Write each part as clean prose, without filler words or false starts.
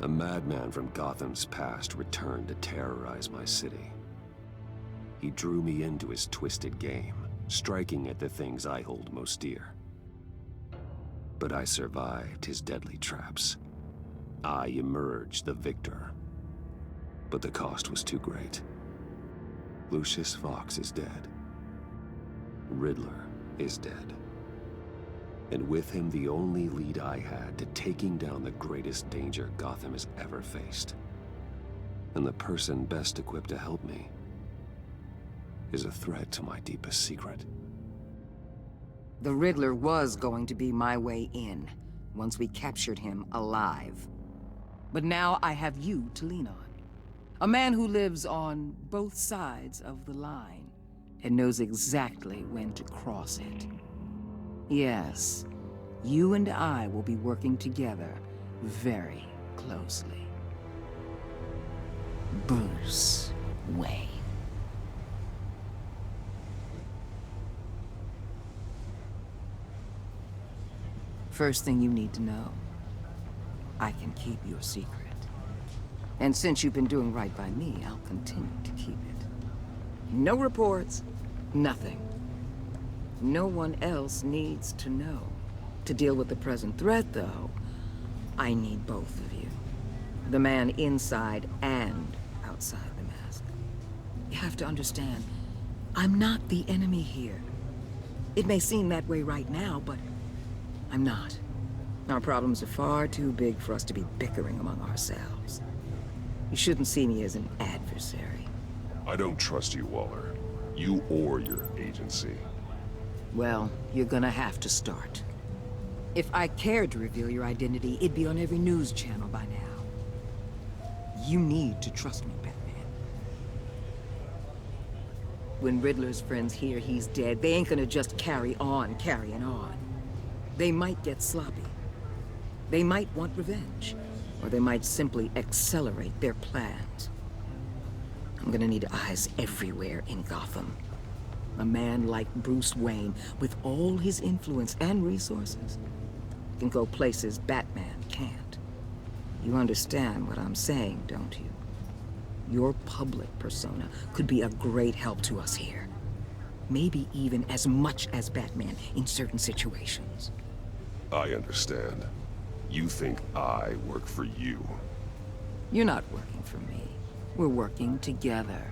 A madman from Gotham's past returned to terrorize my city. He drew me into his twisted game, striking at the things I hold most dear. But I survived his deadly traps. I emerged the victor. But the cost was too great. Lucius Fox is dead. Riddler is dead. And with him, the only lead I had to taking down the greatest danger Gotham has ever faced. And the person best equipped to help me is a threat to my deepest secret. The Riddler was going to be my way in, once we captured him alive. But now I have you to lean on. A man who lives on both sides of the line, and knows exactly when to cross it. Yes, you and I will be working together very closely. Bruce Wayne. First thing you need to know, I can keep your secret. And since you've been doing right by me, I'll continue to keep it. No reports, nothing. No one else needs to know. To deal with the present threat, though, I need both of you. The man inside and outside the mask. You have to understand, I'm not the enemy here. It may seem that way right now, but I'm not. Our problems are far too big for us to be bickering among ourselves. You shouldn't see me as an adversary. I don't trust you, Waller. You or your agency. Well, you're gonna have to start. If I cared to reveal your identity, it'd be on every news channel by now. You need to trust me, Batman. When Riddler's friends hear he's dead, they ain't gonna just carry on carrying on. They might get sloppy. They might want revenge. Or they might simply accelerate their plans. I'm gonna need eyes everywhere in Gotham. A man like Bruce Wayne, with all his influence and resources, can go places Batman can't. You understand what I'm saying, don't you? Your public persona could be a great help to us here. Maybe even as much as Batman in certain situations. I understand. You think I work for you. You're not working for me. We're working together.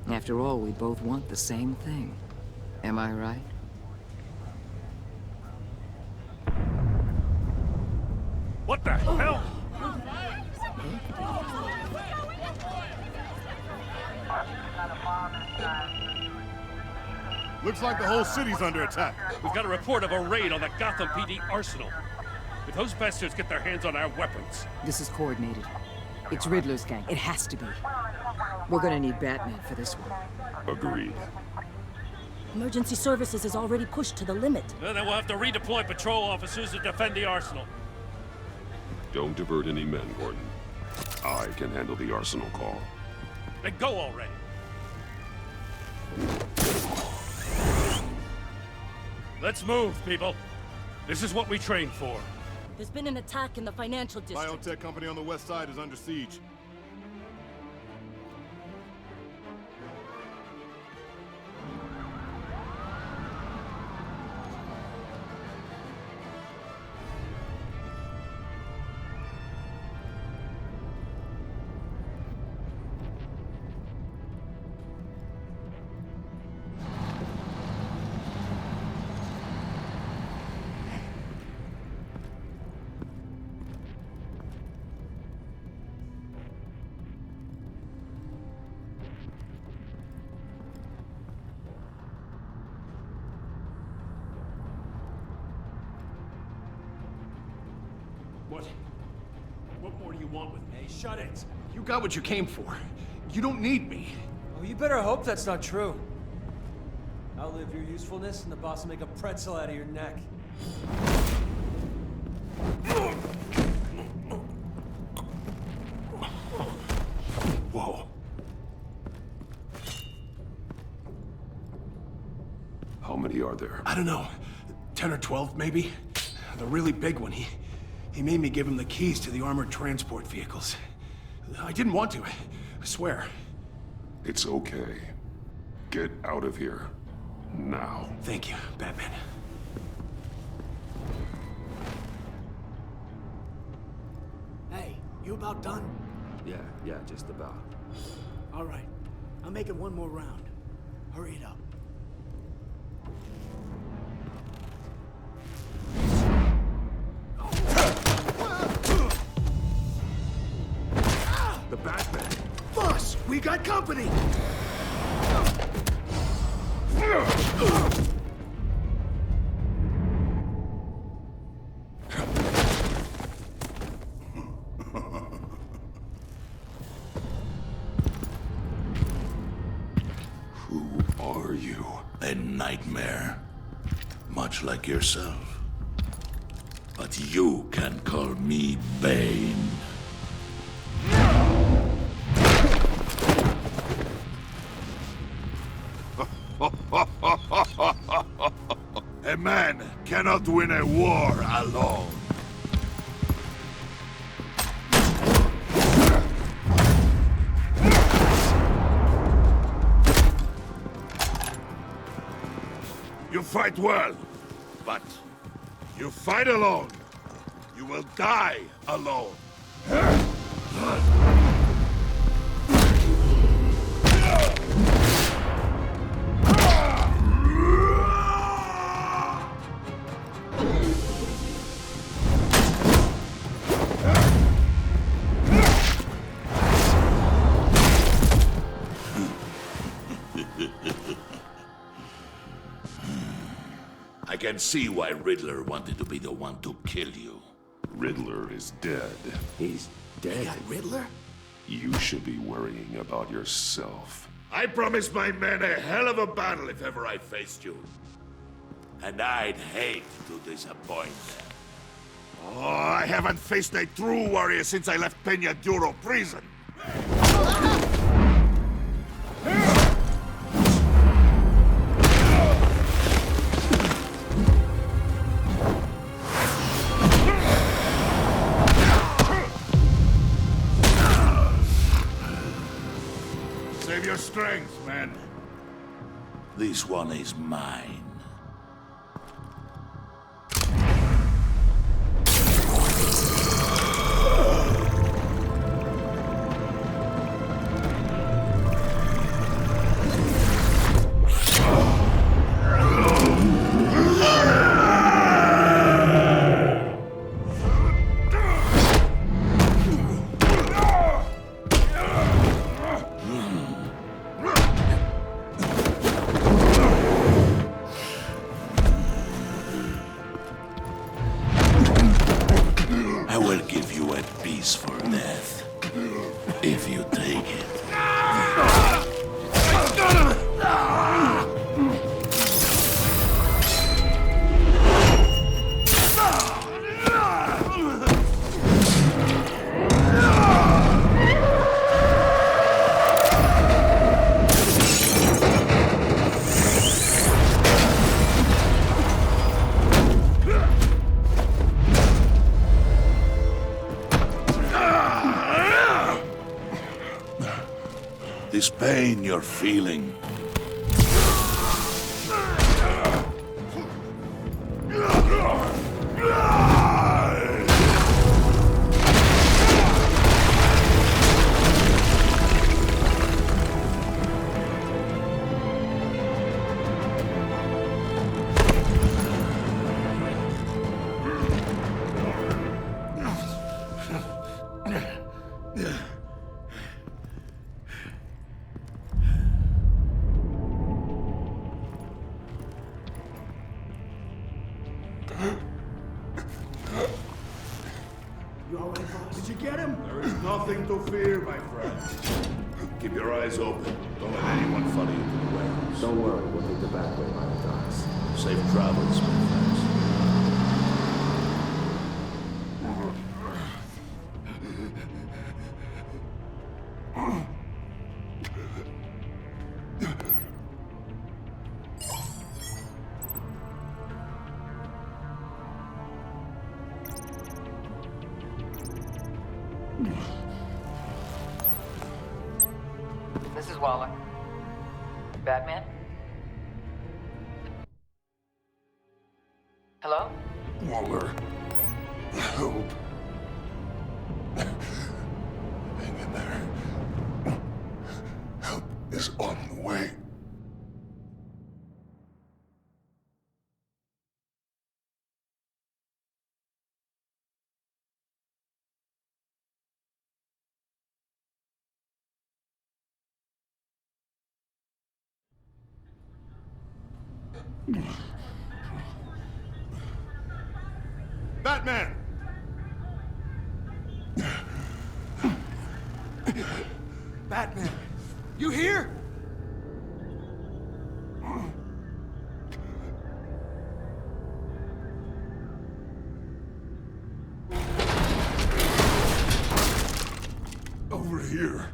After all, we both want the same thing. Am I right? What the hell? Looks like the whole city's under attack. We've got a report of a raid on the Gotham PD arsenal. If those bastards get their hands on our weapons... This is coordinated. It's Riddler's gang. It has to be. We're gonna need Batman for this one. Agreed. Emergency services is already pushed to the limit. Then we'll have to redeploy patrol officers to defend the arsenal. Don't divert any men, Gordon. I can handle the arsenal call. Then go already. Let's move, people. This is what we trained for. There's been an attack in the financial district. Biotech company on the west side is under siege. What more do you want with me? Hey, shut it! You got what you came for. You don't need me. Oh, you better hope that's not true. Outlive your usefulness, and the boss will make a pretzel out of your neck. Whoa. How many are there? I don't know. 10 or 12, maybe? The really big one, he He made me give him the keys to the armored transport vehicles. I didn't want to, I swear. It's okay. Get out of here. Now. Thank you, Batman. Hey, you about done? Yeah, just about. All right. I'll make it one more round. Hurry it up. The Batman! Boss, we got company! Who are you? A nightmare. Much like yourself. But you can call me Bane. A man cannot win a war alone. You fight well, but you fight alone. You will die alone. I can see why Riddler wanted to be the one to kill you. Riddler is dead. He's dead. Riddler? You should be worrying about yourself. I promised my men a hell of a battle if ever I faced you. And I'd hate to disappoint them. Oh, I haven't faced a true warrior since I left Peña Duro prison. Save your strength, man. This one is mine. I will give you a piece for death, if you take it. This pain you're feeling. You all right, boss? Did you get him? There is nothing to fear, my friend. Keep your eyes open. Don't let anyone follow you to the warehouse. Don't worry, we'll take the back way by the docks. Safe travels, my friends. is Waller. Batman? Hello? Waller. Help. Hang in there. Help is on the way. Batman! Batman, you here? Over here.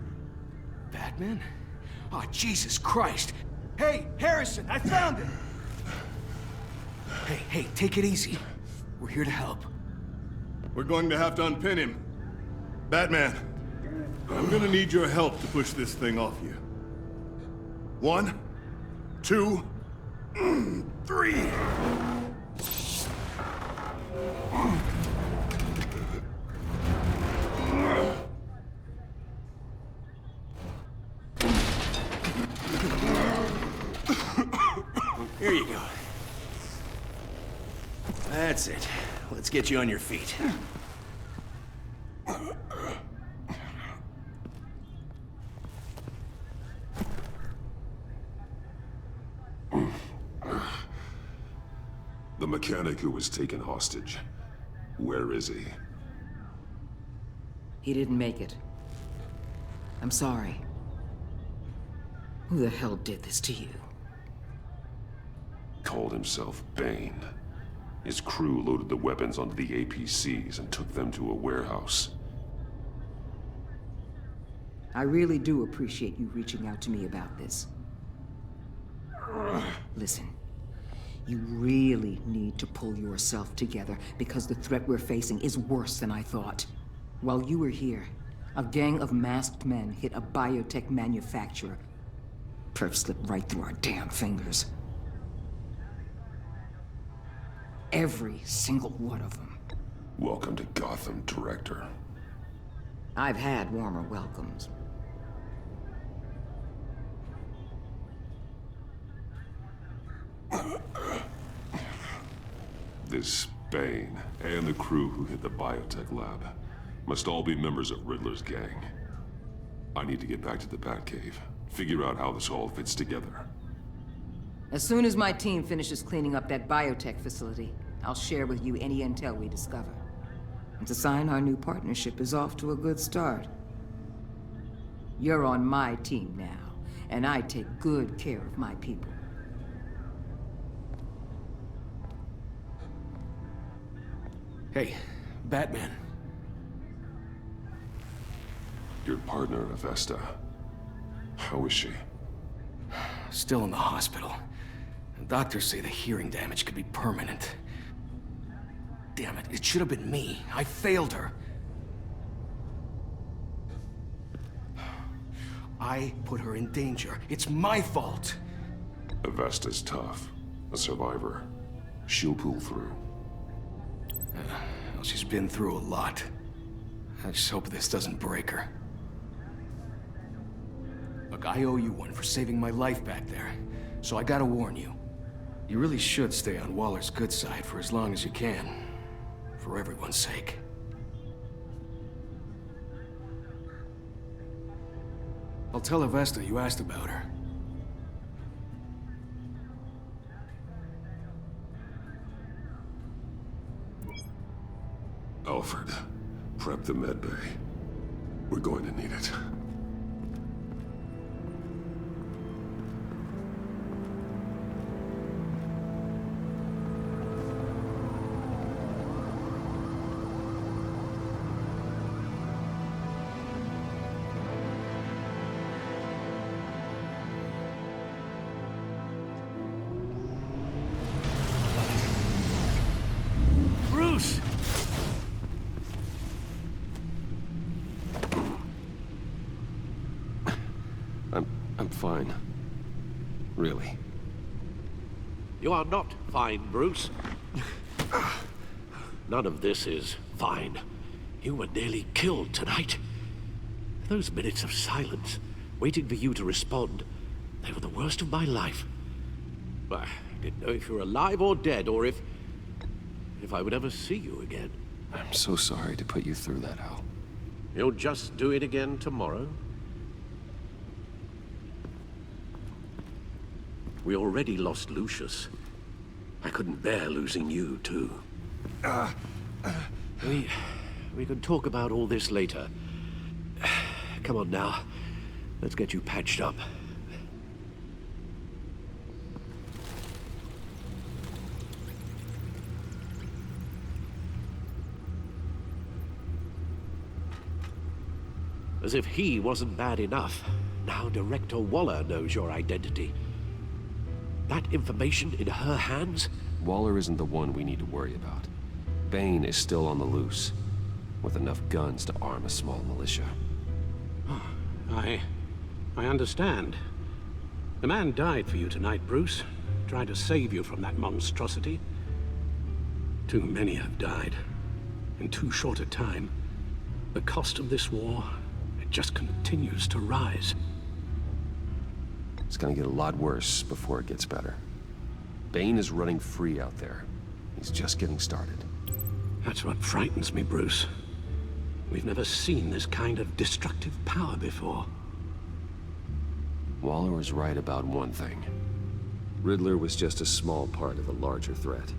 Batman? Oh, Jesus Christ. Hey, Harrison, I found him! Hey, take it easy. We're here to help. We're going to have to unpin him. Batman, I'm gonna need your help to push this thing off you. 1, 2, 3. Here you go. That's it. Let's get you on your feet. The mechanic who was taken hostage. Where is he? He didn't make it. I'm sorry. Who the hell did this to you? Called himself Bane. His crew loaded the weapons onto the APCs and took them to a warehouse. I really do appreciate you reaching out to me about this. Listen, you really need to pull yourself together because the threat we're facing is worse than I thought. While you were here, a gang of masked men hit a biotech manufacturer. Perf slipped right through our damn fingers. Every single one of them. Welcome to Gotham, Director. I've had warmer welcomes. This Bane and the crew who hit the biotech lab must all be members of Riddler's gang. I need to get back to the Batcave, figure out how this all fits together. As soon as my team finishes cleaning up that biotech facility, I'll share with you any intel we discover. And to sign our new partnership is off to a good start. You're on my team now, and I take good care of my people. Hey, Batman. Your partner, Avesta. How is she? Still in the hospital. Doctors say the hearing damage could be permanent. Damn it, it should have been me. I failed her. I put her in danger. It's my fault. Avesta's tough. A survivor. She'll pull through. Well, she's been through a lot. I just hope this doesn't break her. Look, I owe you one for saving my life back there. So I gotta warn you. You really should stay on Waller's good side for as long as you can. For everyone's sake. I'll tell Avesta you asked about her. Alfred, prep the med bay. We're going to need it. Bruce! You are not fine, Bruce. None of this is fine. You were nearly killed tonight. Those minutes of silence, waiting for you to respond, they were the worst of my life. I didn't know if you were alive or dead, or if I would ever see you again. I'm so sorry to put you through that, Al. You'll just do it again tomorrow? We already lost Lucius. I couldn't bear losing you, too. We can talk about all this later. Come on now. Let's get you patched up. As if he wasn't bad enough, now Director Waller knows your identity. That information in her hands? Waller isn't the one we need to worry about. Bane is still on the loose, with enough guns to arm a small militia. I understand. The man died for you tonight, Bruce. Tried to save you from that monstrosity. Too many have died. In too short a time. The cost of this war, it just continues to rise. It's gonna get a lot worse before it gets better. Bane is running free out there. He's just getting started. That's what frightens me, Bruce. We've never seen this kind of destructive power before. Waller was right about one thing. Riddler was just a small part of a larger threat.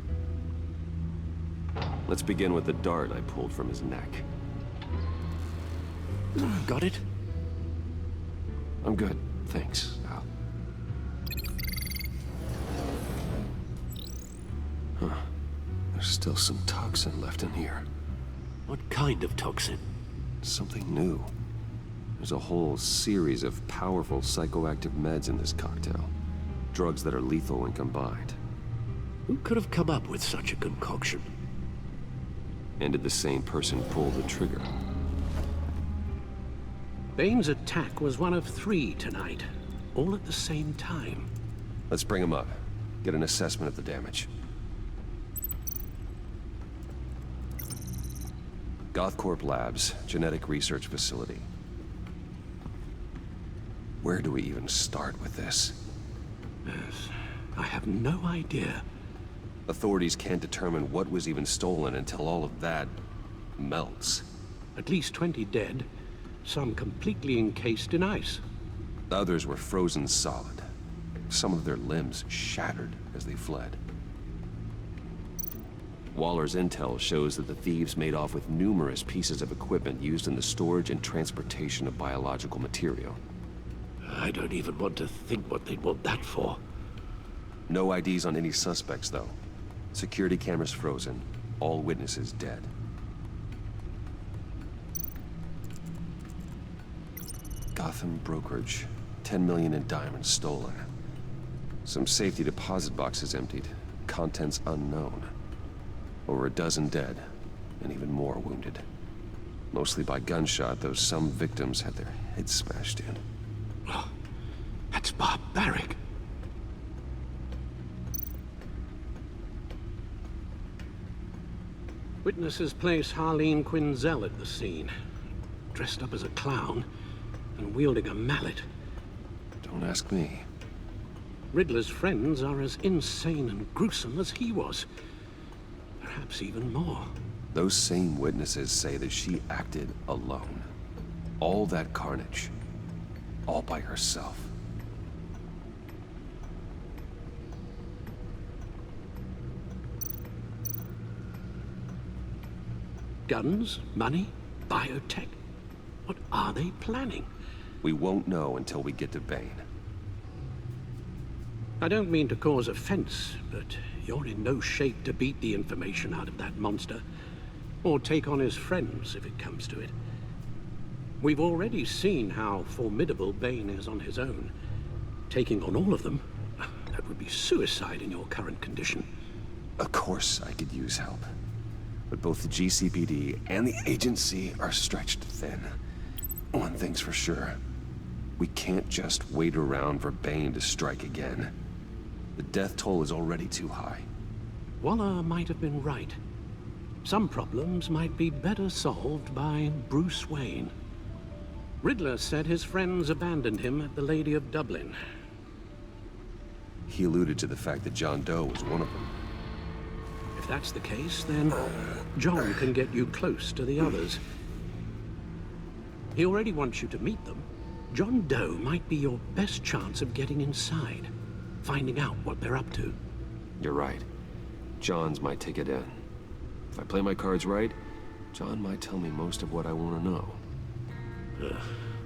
Let's begin with the dart I pulled from his neck. Got it? I'm good, thanks, Al. Huh. There's still some toxin left in here. What kind of toxin? Something new. There's a whole series of powerful psychoactive meds in this cocktail. Drugs that are lethal when combined. Who could have come up with such a concoction? And did the same person pull the trigger? Bane's attack was one of 3 tonight, all at the same time. Let's bring him up. Get an assessment of the damage. Gothcorp Labs, genetic research facility. Where do we even start with this? Yes, I have no idea. Authorities can't determine what was even stolen until all of that melts. At least 20 dead, some completely encased in ice. Others were frozen solid. Some of their limbs shattered as they fled. Waller's intel shows that the thieves made off with numerous pieces of equipment used in the storage and transportation of biological material. I don't even want to think what they'd want that for. No IDs on any suspects, though. Security cameras frozen. All witnesses dead. Gotham brokerage. 10 million in diamonds stolen. Some safety deposit boxes emptied. Contents unknown. Over a dozen dead, and even more wounded. Mostly by gunshot, though some victims had their heads smashed in. Oh, that's barbaric. Witnesses place Harleen Quinzel at the scene, dressed up as a clown and wielding a mallet. Don't ask me. Riddler's friends are as insane and gruesome as he was. Perhaps even more. Those same witnesses say that she acted alone. All that carnage. All by herself. Guns? Money? Biotech? What are they planning? We won't know until we get to Bane. I don't mean to cause offense, but you're in no shape to beat the information out of that monster. Or take on his friends, if it comes to it. We've already seen how formidable Bane is on his own. Taking on all of them, that would be suicide in your current condition. Of course I could use help. But both the GCPD and the agency are stretched thin. One thing's for sure. We can't just wait around for Bane to strike again. The death toll is already too high. Waller might have been right. Some problems might be better solved by Bruce Wayne. Riddler said his friends abandoned him at the Lady of Dublin. He alluded to the fact that John Doe was one of them. If that's the case, then John can get you close to the others. He already wants you to meet them. John Doe might be your best chance of getting inside, finding out what they're up to. You're right. John's my ticket in. If I play my cards right, John might tell me most of what I want to know.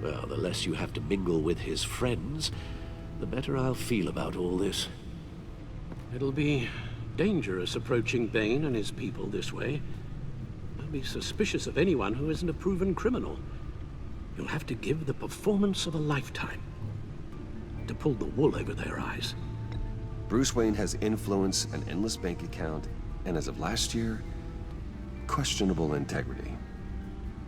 Well, the less you have to mingle with his friends, the better I'll feel about all this. It'll be dangerous approaching Bane and his people this way. I'll be suspicious of anyone who isn't a proven criminal. You'll have to give the performance of a lifetime to pull the wool over their eyes. Bruce Wayne has influence, an endless bank account, and as of last year, questionable integrity.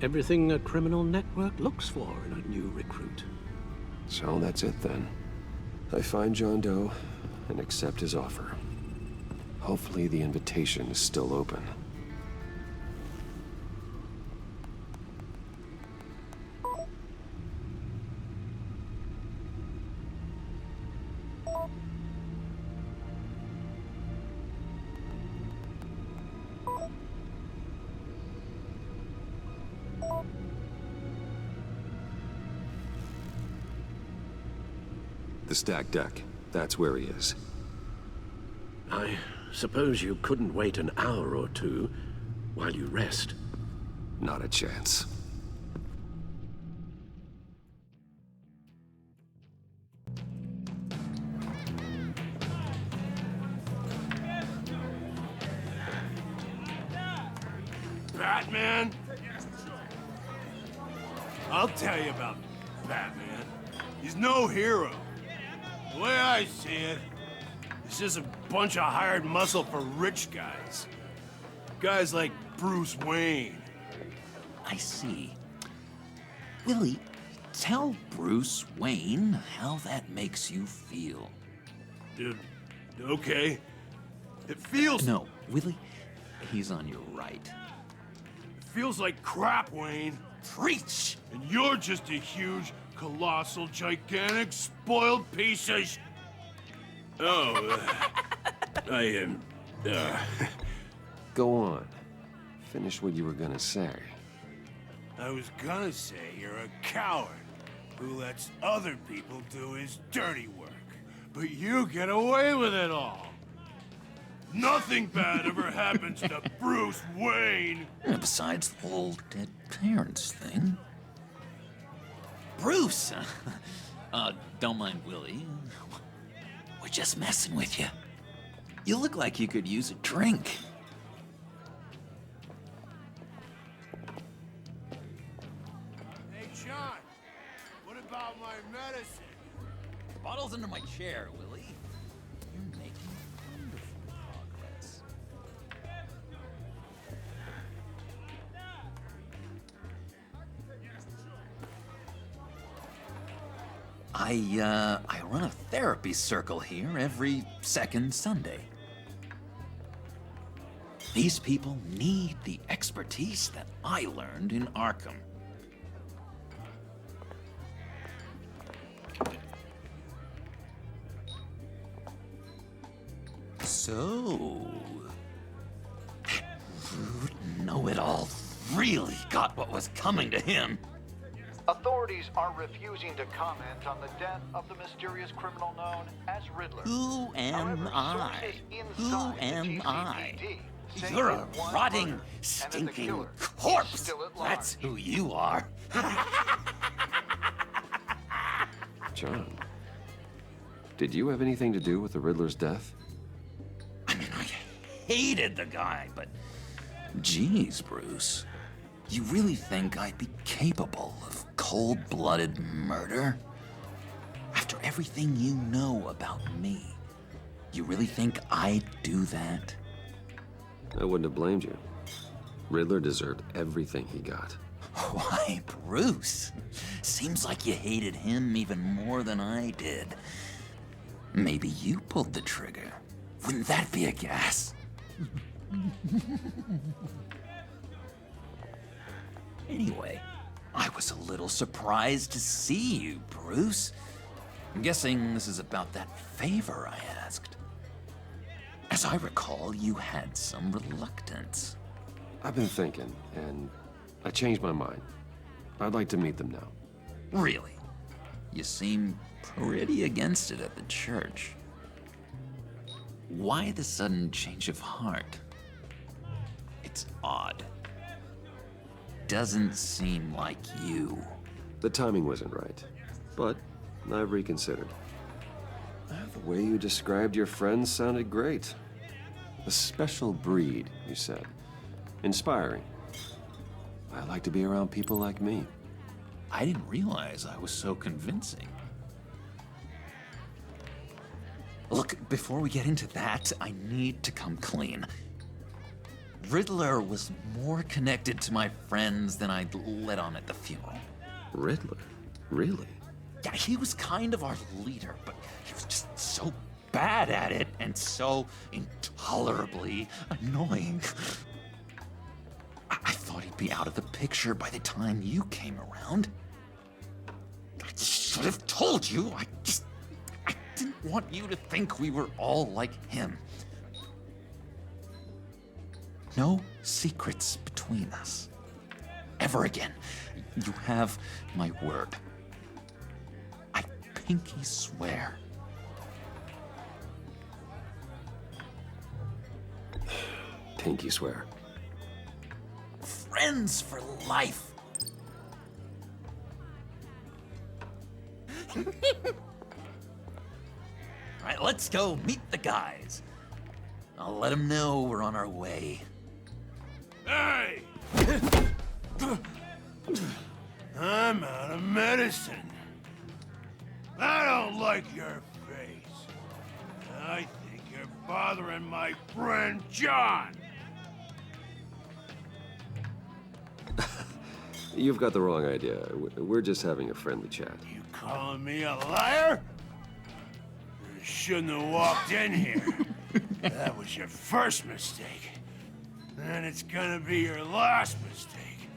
Everything a criminal network looks for in a new recruit. So that's it then. I find John Doe and accept his offer. Hopefully the invitation is still open. The stacked deck. That's where he is. I suppose you couldn't wait an hour or two while you rest. Not a chance. Batman? I'll tell you about Batman. He's no hero. The way I see it, he's just a bunch of hired muscle for rich guys. Guys like Bruce Wayne. I see. Willie, tell Bruce Wayne how that makes you feel. Dude, okay. It feels... No, Willie, he's on your right. It feels like crap, Wayne. Preach! And you're just a huge, colossal, gigantic, spoiled piece of I am... Go on. Finish what you were gonna say. I was gonna say you're a coward who lets other people do his dirty work. But you get away with it all. Nothing bad ever happens to Bruce Wayne. Besides the whole dead parents thing. Bruce! Don't mind Willie. We're just messing with you. You look like you could use a drink. Hey, John. What about my medicine? Bottle's under my chair, Willie. You're making wonderful progress. I run a therapy circle here every second Sunday. These people need the expertise that I learned in Arkham. So, that rude know-it-all really got what was coming to him. Authorities are refusing to comment on the death of the mysterious criminal known as Riddler. Who am However, I? sources Who inside the am I? GCPD say You're a that one rotting, murdered, and that the stinking killer is corpse. still at large. That's who you are. John, did you have anything to do with the Riddler's death? I mean, I hated the guy, but geez, Bruce. You really think I'd be capable of cold-blooded murder? After everything you know about me, you really think I'd do that? I wouldn't have blamed you. Riddler deserved everything he got. Why, Bruce? Seems like you hated him even more than I did. Maybe you pulled the trigger. Wouldn't that be a gas? Anyway, I was a little surprised to see you, Bruce. I'm guessing this is about that favor I asked. As I recall, you had some reluctance. I've been thinking, and I changed my mind. I'd like to meet them now. Really? You seem pretty against it at the church. Why the sudden change of heart? It's odd. Doesn't seem like you. The timing wasn't right, but I've reconsidered. The way you described your friends sounded great. A special breed, you said. Inspiring. I like to be around people like me. I didn't realize I was so convincing. Look, before we get into that, I need to come clean. Riddler was more connected to my friends than I'd let on at the funeral. Riddler? Really? Yeah, he was kind of our leader, but he was just so bad at it and so intolerably annoying. I thought he'd be out of the picture by the time you came around. I should have told you. I didn't want you to think we were all like him. No secrets between us. Ever again. You have my word. I pinky swear. Pinky swear. Friends for life. All right, let's go meet the guys. I'll let them know we're on our way. Hey! I'm out of medicine. I don't like your face. I think you're bothering my friend John. You've got the wrong idea. We're just having a friendly chat. You calling me a liar? You shouldn't have walked in here. That was your first mistake. And it's gonna be your last mistake.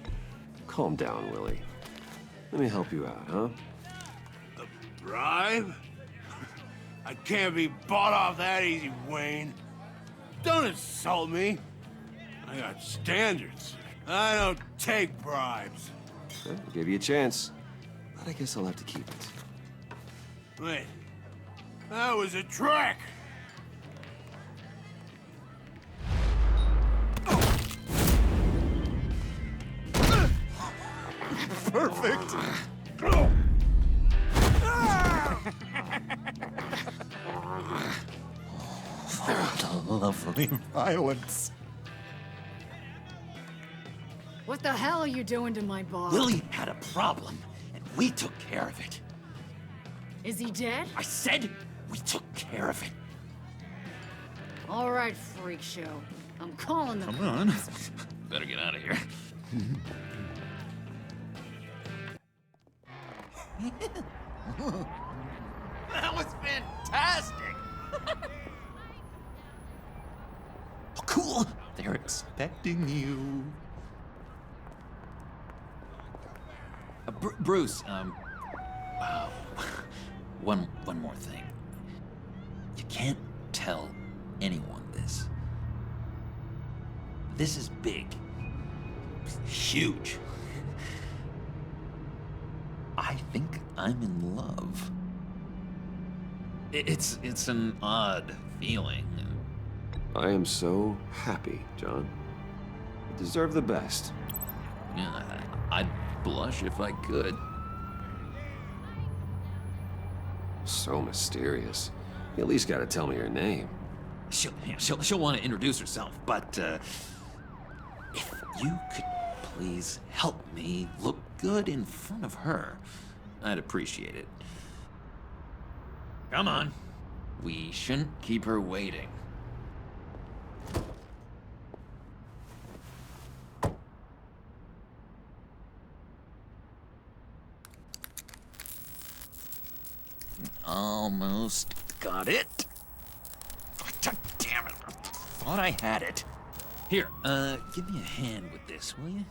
Calm down, Willie. Let me help you out, huh? A bribe? I can't be bought off that easy, Wayne. Don't insult me. I got standards. I don't take bribes. Okay, I'll give you a chance. But I guess I'll have to keep it. Wait. That was a trick! Perfect! What a lovely violence. What the hell are you doing to my boss? Willie had a problem, and we took care of it. Is he dead? I said we took care of it. All right, freak show. I'm calling the Come on. Better get out of here. That was fantastic! Oh, cool! They're expecting you. Bruce, wow. One more thing. You can't tell anyone this. This is big. Huge. I think I'm in love. It's an odd feeling. I am so happy, John. You deserve the best. Yeah, I'd blush if I could. So mysterious. You at least gotta tell me her name. She'll want to introduce herself, but if you could please help me look good in front of her, I'd appreciate it. Come on. We shouldn't keep her waiting. Almost got it. Damn it. Thought I had it. Here, give me a hand with this, will you?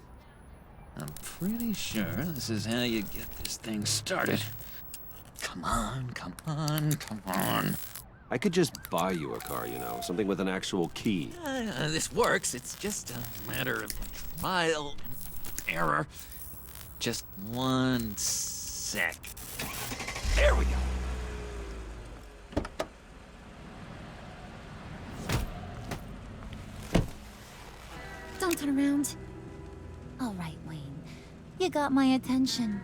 I'm pretty sure this is how you get this thing started. Come on, come on, come on. I could just buy you a car, you know, something with an actual key. This works. It's just a matter of trial and error. Just one sec. There we go. Don't turn around. All right, Wayne. You got my attention.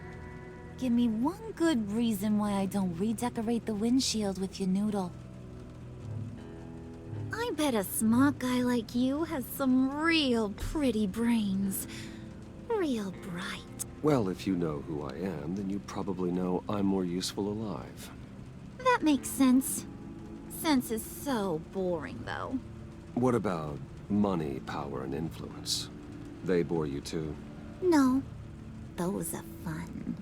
Give me one good reason why I don't redecorate the windshield with your noodle. I bet a smart guy like you has some real pretty brains. Real bright. Well, if you know who I am, then you probably know I'm more useful alive. That makes sense. Sense is so boring, though. What about money, power, and influence? They bore you too? No. Those are fun.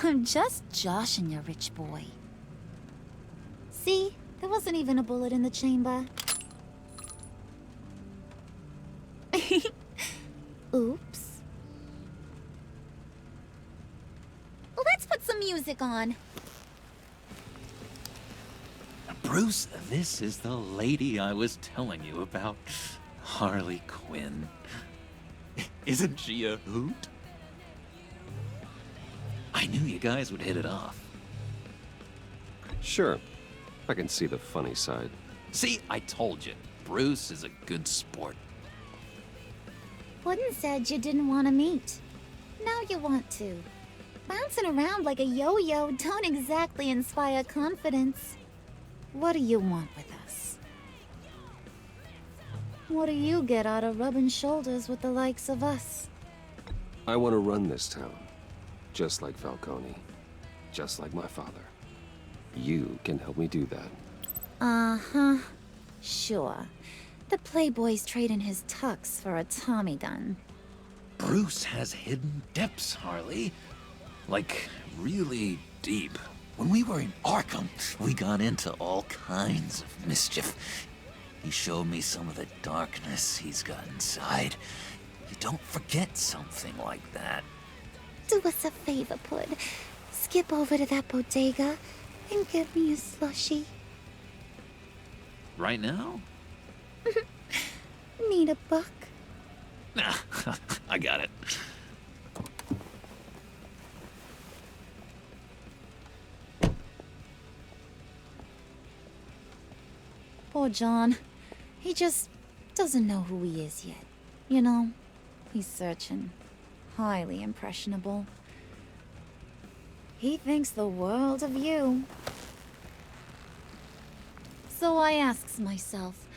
I'm just joshing you, rich boy. See? There wasn't even a bullet in the chamber. Oops. Let's put some music on. Bruce, this is the lady I was telling you about. Harley Quinn. Isn't she a hoot? I knew you guys would hit it off. Sure. I can see the funny side. See, I told you. Bruce is a good sport. Puddin' said you didn't want to meet. Now you want to. Bouncing around like a yo-yo don't exactly inspire confidence. What do you want with us? What do you get out of rubbing shoulders with the likes of us? I want to run this town. Just like Falcone. Just like my father. You can help me do that. Uh-huh. Sure. The Playboy's trading his tux for a Tommy gun. Bruce has hidden depths, Harley. Like, really deep. When we were in Arkham, we got into all kinds of mischief. He showed me some of the darkness he's got inside. You don't forget something like that. Do us a favor, Pud. Skip over to that bodega and get me a slushie. Right now? Need a buck? Nah, I got it. Poor John. He just doesn't know who he is yet. You know, he's searching. Highly impressionable. He thinks the world of you. So I asks myself,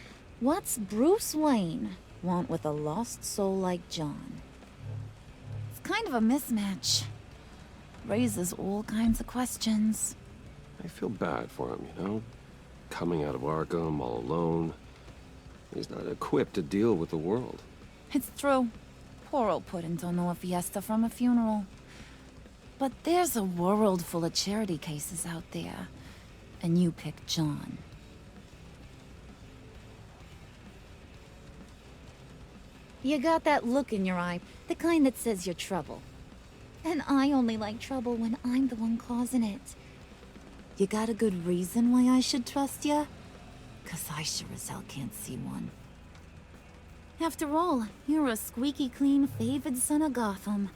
what's Bruce Wayne want with a lost soul like John? It's kind of a mismatch. Raises all kinds of questions. I feel bad for him, you know? Coming out of Arkham all alone. He's not equipped to deal with the world. It's true. Poor old Puddin' don't know a fiesta from a funeral. But there's a world full of charity cases out there. And you pick John. You got that look in your eye, the kind that says you're trouble. And I only like trouble when I'm the one causing it. You got a good reason why I should trust you? 'Cause I sure as hell can't see one. After all, you're a squeaky clean favored son of Gotham.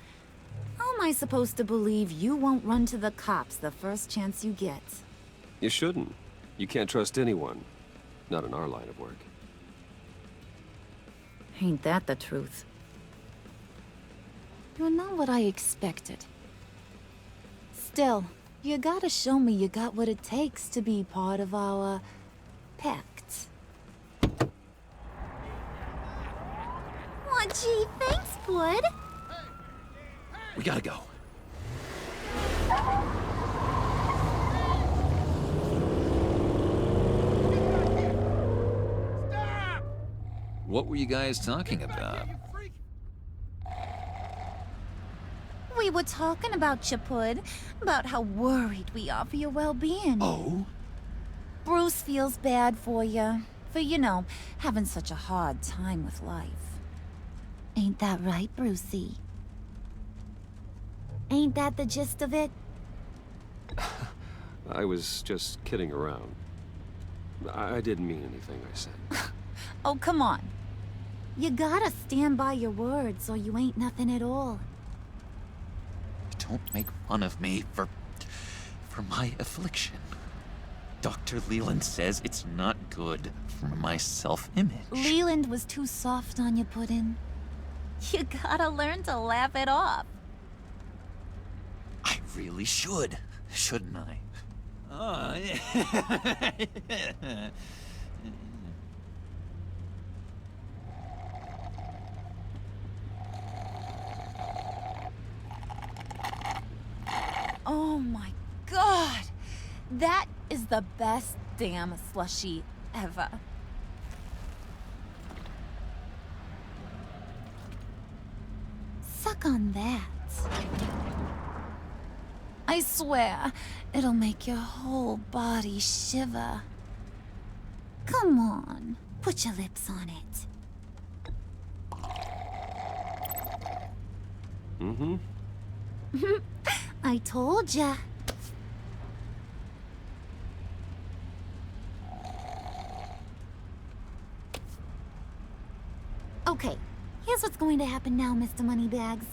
How am I supposed to believe you won't run to the cops the first chance you get? You shouldn't. You can't trust anyone. Not in our line of work. Ain't that the truth? You're not what I expected. Still, you gotta show me you got what it takes to be part of our Pact. Aw, gee, thanks, Bud. We gotta go. What were you guys talking about? We were talking about you, Pud. About how worried we are for your well-being. Oh? Bruce feels bad for you. For, you know, having such a hard time with life. Ain't that right, Brucey? Ain't that the gist of it? I was just kidding around. I didn't mean anything I said. Oh, come on. You gotta stand by your words or you ain't nothing at all. Don't make fun of me for my affliction. Dr. Leland says it's not good for my self-image. Leland was too soft on you, Puddin'. You gotta learn to laugh it off. I really should, shouldn't I? Oh my god! That is the best damn slushie ever. Suck on that. I swear, it'll make your whole body shiver. Come on, put your lips on it. Mm-hmm. I told ya. Okay, here's what's going to happen now, Mr. Moneybags.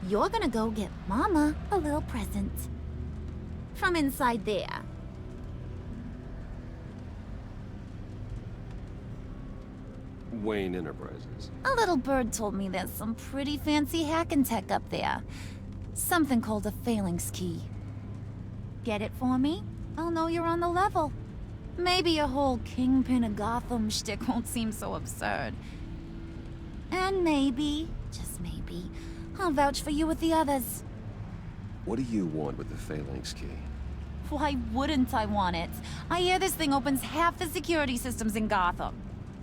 You're gonna go get Mama a little present. From inside there. Wayne Enterprises. A little bird told me there's some pretty fancy hacking tech up there. Something called a phalanx key. Get it for me? I'll know you're on the level. Maybe your whole Kingpin of Gotham shtick won't seem so absurd. And maybe, just maybe, I'll vouch for you with the others. What do you want with the phalanx key? Why wouldn't I want it? I hear this thing opens half the security systems in Gotham.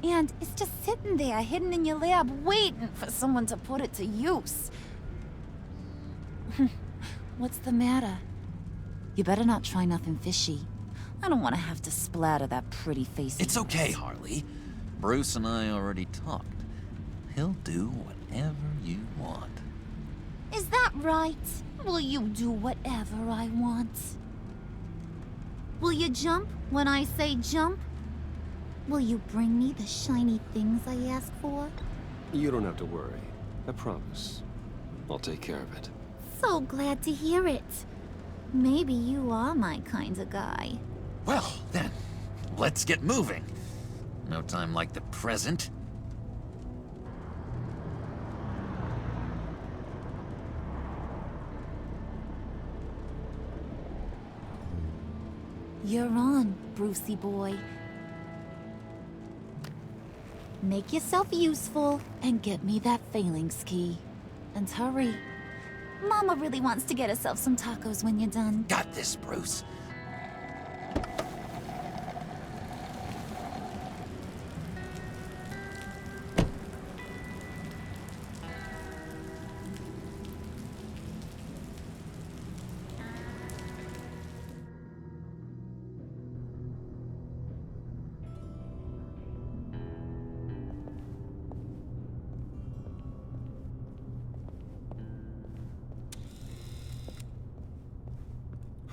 And it's just sitting there, hidden in your lab, waiting for someone to put it to use. What's the matter? You better not try nothing fishy. I don't want to have to splatter that pretty face. It's okay, Harley. Bruce and I already talked. He'll do whatever you want. Is that right? Will you do whatever I want? Will you jump when I say jump? Will you bring me the shiny things I ask for? You don't have to worry. I promise. I'll take care of it. So glad to hear it. Maybe you are my kind of guy. Well, then, let's get moving. No time like the present. You're on, Brucey boy. Make yourself useful and get me that phalanx key. And hurry. Mama really wants to get herself some tacos when you're done. Got this, Bruce.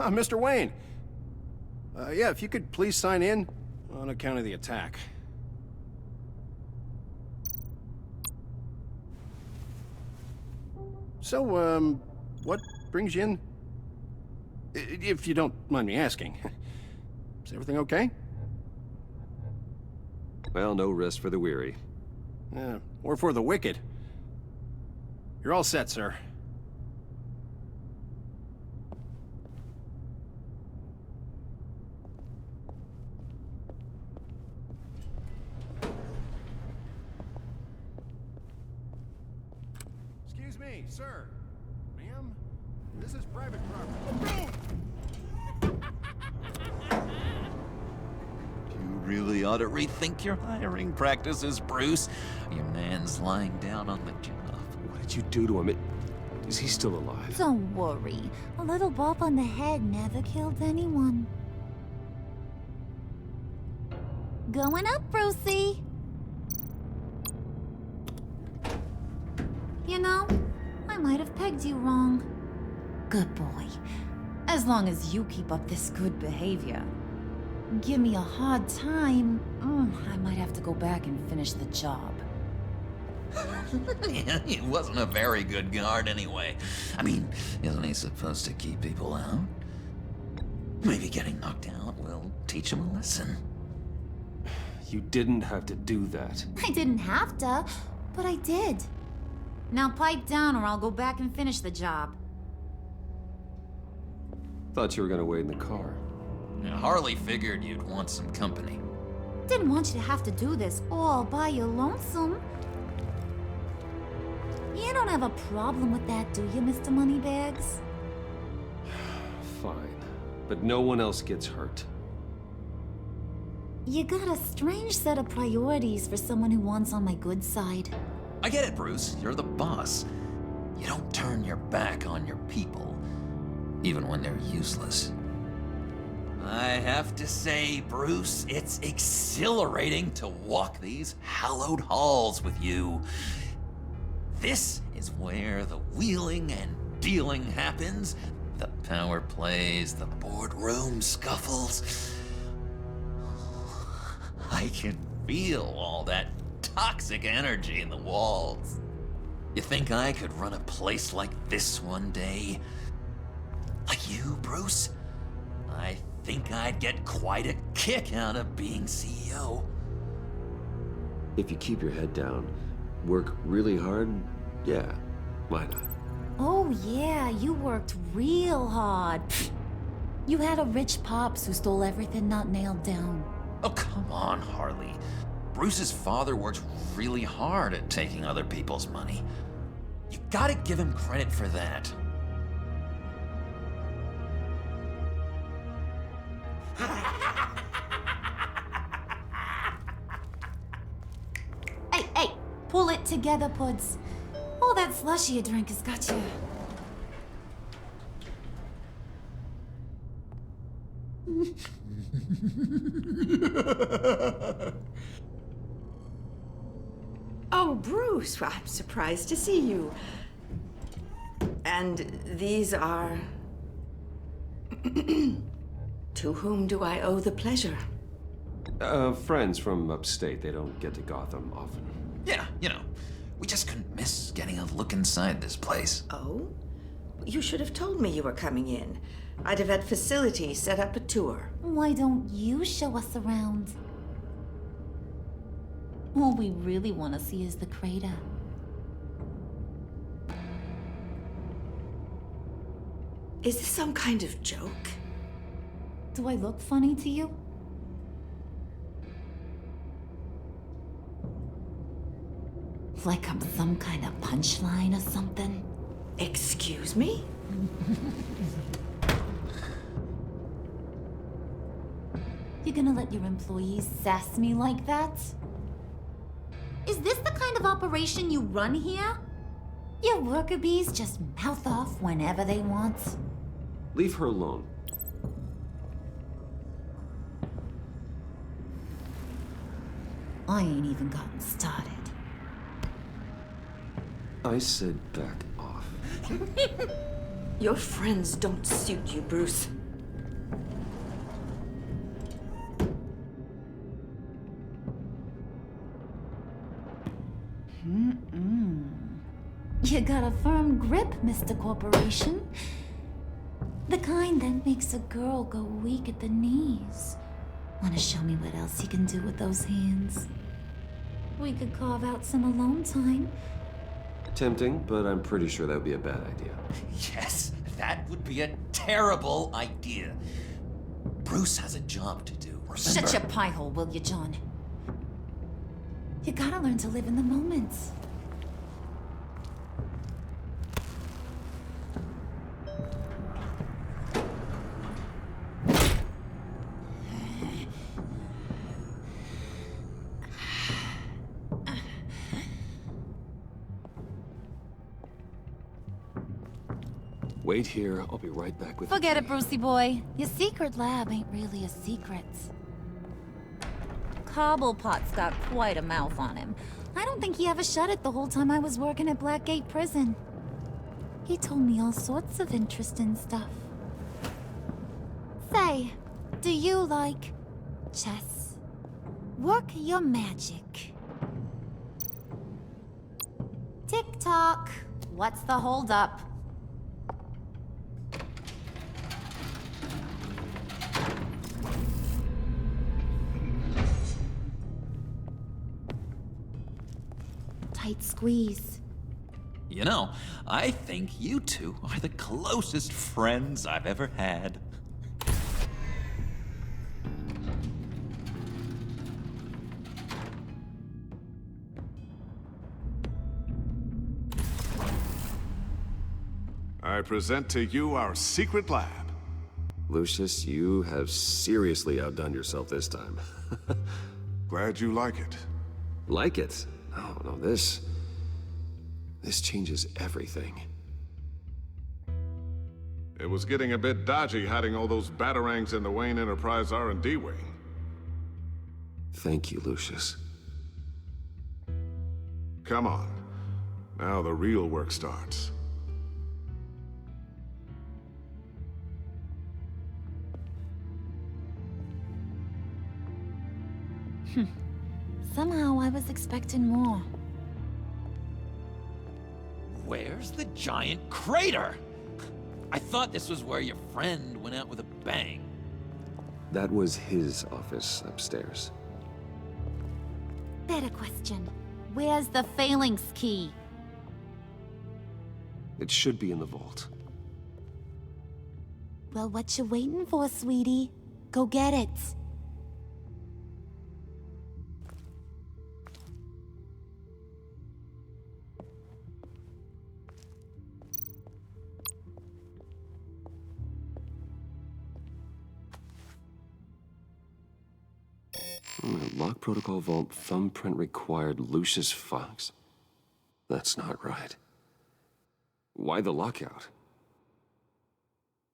Mr. Wayne. Yeah, if you could please sign in on account of the attack. So, what brings you in? If you don't mind me asking. Is everything okay? Well, no rest for the weary. Or for the wicked. You're all set, sir. Excuse me, sir. Ma'am, this is private property. You really ought to rethink your hiring practices, Bruce. Your man's lying down on the job. What did you do to him? Is he still alive? Don't worry. A little bump on the head never killed anyone. Going up, Brucey! You know, I might have pegged you wrong. Good boy. As long as you keep up this good behavior. Give me a hard time, I might have to go back and finish the job. He wasn't a very good guard anyway. I mean, isn't he supposed to keep people out? Maybe getting knocked out will teach him a lesson. You didn't have to do that. I didn't have to, but I did. Now pipe down or I'll go back and finish the job. Thought you were gonna wait in the car. Now, Harley figured you'd want some company. Didn't want you to have to do this all by your lonesome. You don't have a problem with that, do you, Mr. Moneybags? Fine. But no one else gets hurt. You got a strange set of priorities for someone who wants on my good side. I get it, Bruce. You're the boss. You don't turn your back on your people, even when they're useless. I have to say, Bruce, it's exhilarating to walk these hallowed halls with you. This is where the wheeling and dealing happens, the power plays, the boardroom scuffles. I can feel all that toxic energy in the walls. You think I could run a place like this one day? Like you, Bruce? I think I'd get quite a kick out of being CEO. If you keep your head down, work really hard, yeah, why not? Oh yeah, you worked real hard. You had a rich pops who stole everything not nailed down. Oh, come on, Harley. Bruce's father worked really hard at taking other people's money. You gotta give him credit for that. Hey, pull it together, Puds. All that slushy you drink has got you. Oh, Bruce, well, I'm surprised to see you. And these are... To whom do I owe the pleasure? Friends from upstate. They don't get to Gotham often. Yeah, you know, we just couldn't miss getting a look inside this place. Oh? You should have told me you were coming in. I'd have had facilities set up a tour. Why don't you show us around? All we really want to see is the crater. Is this some kind of joke? Do I look funny to you? Like I'm some kind of punchline or something? Excuse me? You gonna let your employees sass me like that? Is this the kind of operation you run here? Your worker bees just mouth off whenever they want? Leave her alone. I ain't even gotten started. I said back off. Your friends don't suit you, Bruce. You got a firm grip, Mr. Corporation. The kind that makes a girl go weak at the knees. Wanna show me what else you can do with those hands? We could carve out some alone time. Tempting, but I'm pretty sure that would be a bad idea. Yes, that would be a terrible idea. Bruce has a job to do, remember? Shut your pie hole, will you, John? You gotta learn to live in the moment. wait here. I'll be right back with Forget it, Brucey boy. Your secret lab ain't really a secret. Cobblepot's got quite a mouth on him. I don't think he ever shut it the whole time I was working at Blackgate Prison. He told me all sorts of interesting stuff. Say, do you like chess? Work your magic. Tick-tock. What's the holdup? Tight squeeze. You know, I think you two are the closest friends I've ever had. I present to you our secret lab. Lucius, you have seriously outdone yourself this time. Glad you like it. Like it? No, this changes everything. It was getting a bit dodgy hiding all those batarangs in the Wayne Enterprise R&D wing. Thank you, Lucius. Come on. Now the real work starts. Somehow I was expecting more. Where's the giant crater? I thought this was where your friend went out with a bang. That was his office upstairs. Better question. Where's the phalanx key? It should be in the vault. Well, what you waiting for, sweetie? Go get it. Lock protocol vault thumbprint required Lucius Fox. That's not right. Why the lockout?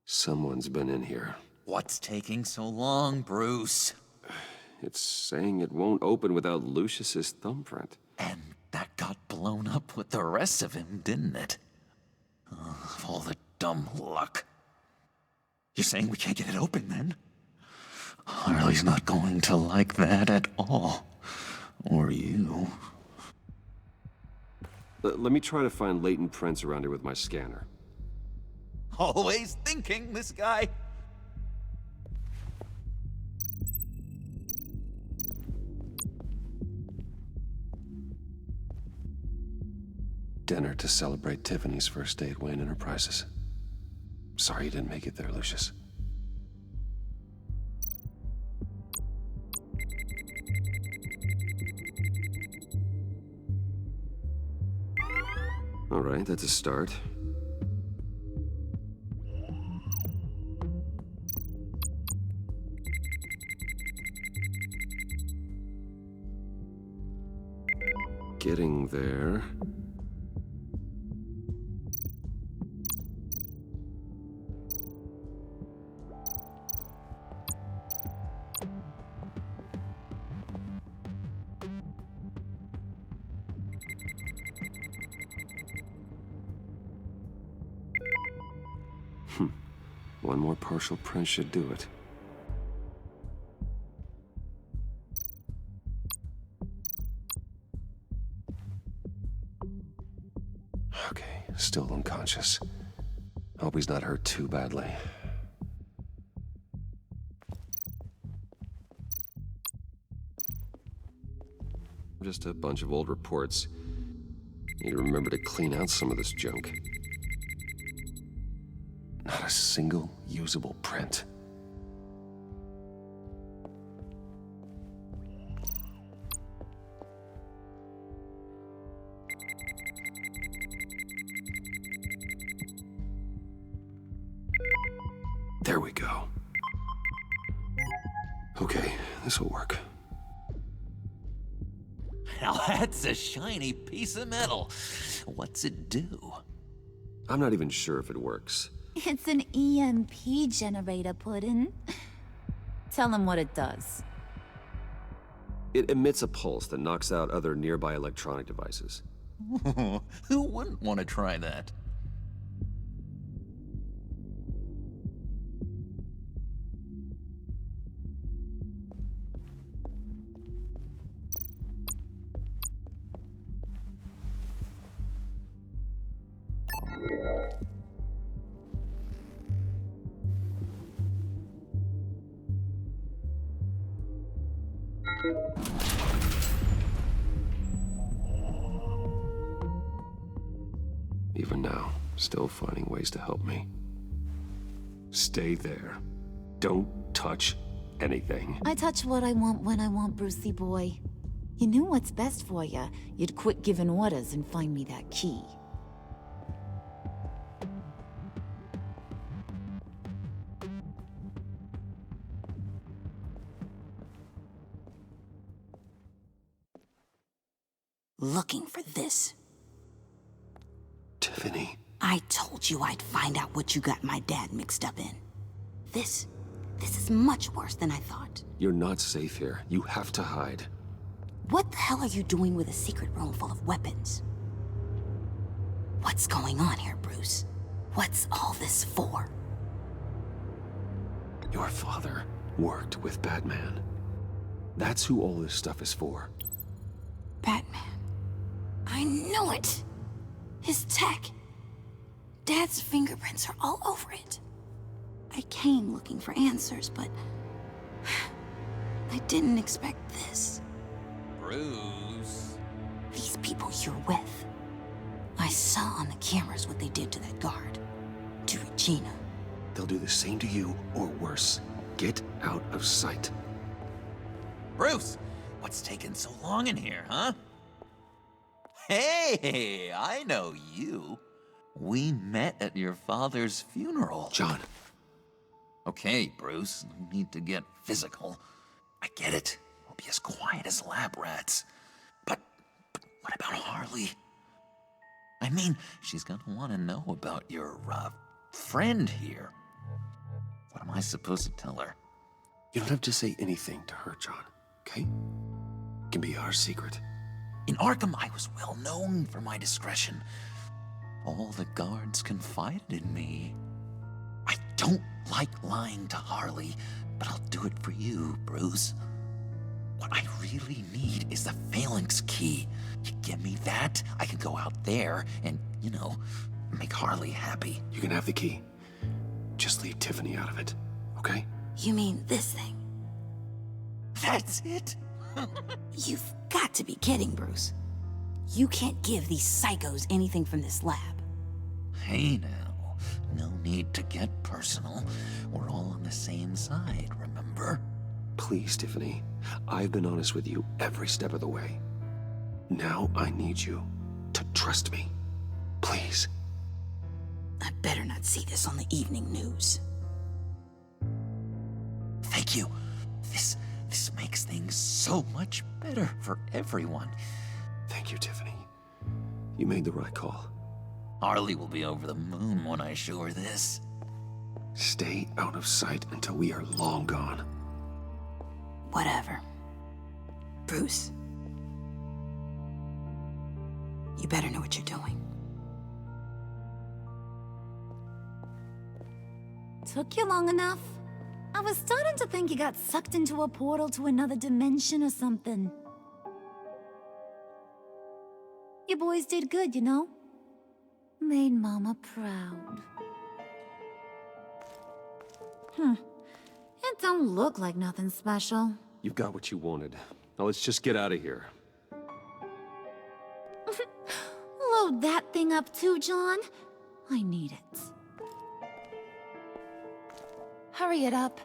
Someone's been in here. What's taking so long, Bruce? It's saying it won't open without Lucius's thumbprint. And that got blown up with the rest of him, didn't it? All the dumb luck. You're saying we can't get it open, then? Harley's not going to like that at all. Or you. Let me try to find latent prints around here with my scanner. Always thinking, this guy. Dinner to celebrate Tiffany's first day at Wayne Enterprises. Sorry you didn't make it there, Lucius. All right, that's a start. Getting there. One more partial print should do it. Okay, still unconscious. Hope he's not hurt too badly. Just a bunch of old reports. Need to remember to clean out some of this junk. Not a single usable print. There we go. Okay, this will work. Now that's a shiny piece of metal. What's it do? I'm not even sure if it works. It's an EMP generator, Puddin'. Tell him what it does. It emits a pulse that knocks out other nearby electronic devices. Who wouldn't want to try that? Even now, still finding ways to help me. Stay there. Don't touch anything. I touch what I want when I want, Brucey boy. You knew what's best for you. You'd quit giving orders and find me that key. Looking for this. Tiffany. I told you I'd find out what you got my dad mixed up in. This is much worse than I thought. You're not safe here. You have to hide. What the hell are you doing with a secret room full of weapons? What's going on here, Bruce? What's all this for? Your father worked with Batman. That's who all this stuff is for. Batman. I knew it! His tech. Dad's fingerprints are all over it. I came looking for answers, but I didn't expect this. Bruce. These people you're with. I saw on the cameras what they did to that guard. To Regina. They'll do the same to you, or worse. Get out of sight. Bruce, what's taking so long in here, huh? Hey, I know you. We met at your father's funeral. John. Okay, Bruce, no need to get physical. I get it. We'll be as quiet as lab rats. But what about Harley? I mean, she's gonna want to know about your, friend here. What am I supposed to tell her? You don't have to say anything to her, John, okay? It can be our secret. In Arkham, I was well known for my discretion. All the guards confided in me. I don't like lying to Harley, but I'll do it for you, Bruce. What I really need is the phalanx key. You give me that, I can go out there and, make Harley happy. You can have the key. Just leave Tiffany out of it, okay? You mean this thing? That's it? You've got to be kidding, Bruce. You can't give these psychos anything from this lab. Hey now, no need to get personal. We're all on the same side, remember? Please, Tiffany. I've been honest with you every step of the way. Now I need you to trust me. Please. I better not see this on the evening news. Thank you. This makes things so much better for everyone. Thank you, Tiffany. You made the right call. Harley will be over the moon when I show her this. Stay out of sight until we are long gone. Whatever. Bruce. You better know what you're doing. Took you long enough? I was starting to think you got sucked into a portal to another dimension or something. You boys did good, you know? Made Mama proud. It don't look like nothing special. You've got what you wanted. Now let's just get out of here. Load that thing up too, John. I need it. Hurry it up.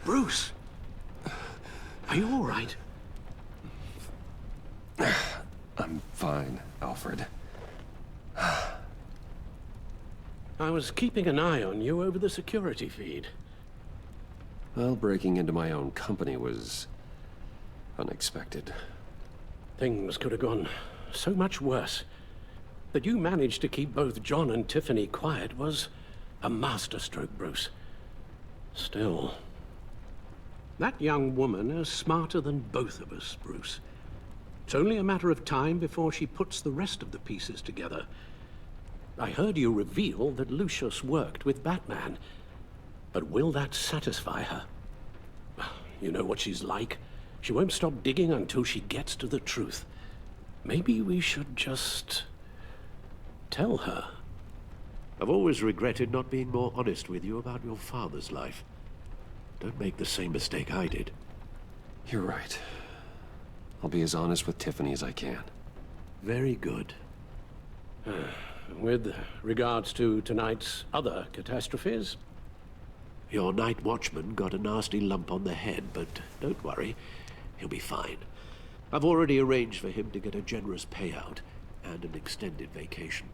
Bruce! Are you all right? I'm fine, Alfred. I was keeping an eye on you over the security feed. Well, breaking into my own company was unexpected. Things could have gone so much worse. That you managed to keep both John and Tiffany quiet was a masterstroke, Bruce. Still, that young woman is smarter than both of us, Bruce. It's only a matter of time before she puts the rest of the pieces together. I heard you reveal that Lucius worked with Batman. But will that satisfy her? You know what she's like. She won't stop digging until she gets to the truth. Maybe we should just tell her. I've always regretted not being more honest with you about your father's life. Don't make the same mistake I did. You're right. I'll be as honest with Tiffany as I can. Very good. With regards to tonight's other catastrophes? Your night watchman got a nasty lump on the head, but don't worry. He'll be fine. I've already arranged for him to get a generous payout and an extended vacation.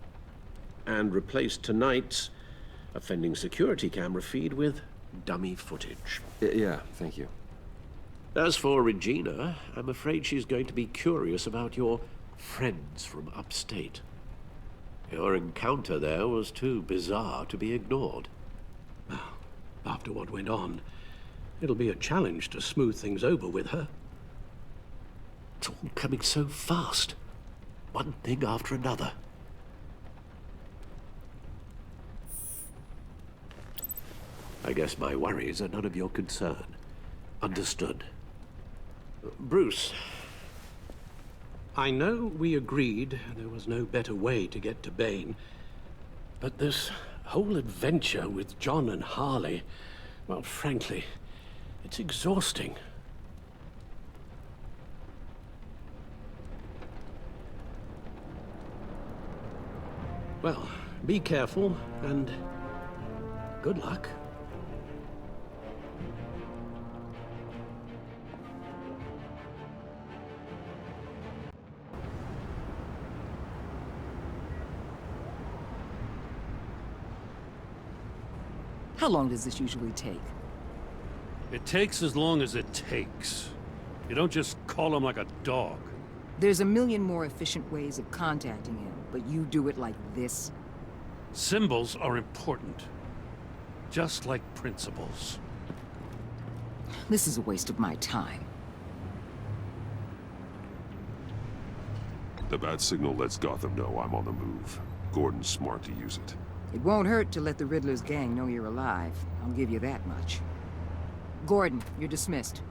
And replaced tonight's offending security camera feed with dummy footage. Yeah, thank you. As for Regina, I'm afraid she's going to be curious about your friends from upstate. Your encounter there was too bizarre to be ignored. Well, after what went on, it'll be a challenge to smooth things over with her. It's all coming so fast. One thing after another. I guess my worries are none of your concern. Understood. Bruce. I know we agreed there was no better way to get to Bane, but this whole adventure with John and Harley, well, frankly, it's exhausting. Well, be careful, and good luck. How long does this usually take? It takes as long as it takes. You don't just call him like a dog. There's a million more efficient ways of contacting him, but you do it like this? Symbols are important. Just like principles. This is a waste of my time. The bat signal lets Gotham know I'm on the move. Gordon's smart to use it. It won't hurt to let the Riddler's gang know you're alive. I'll give you that much. Gordon, you're dismissed.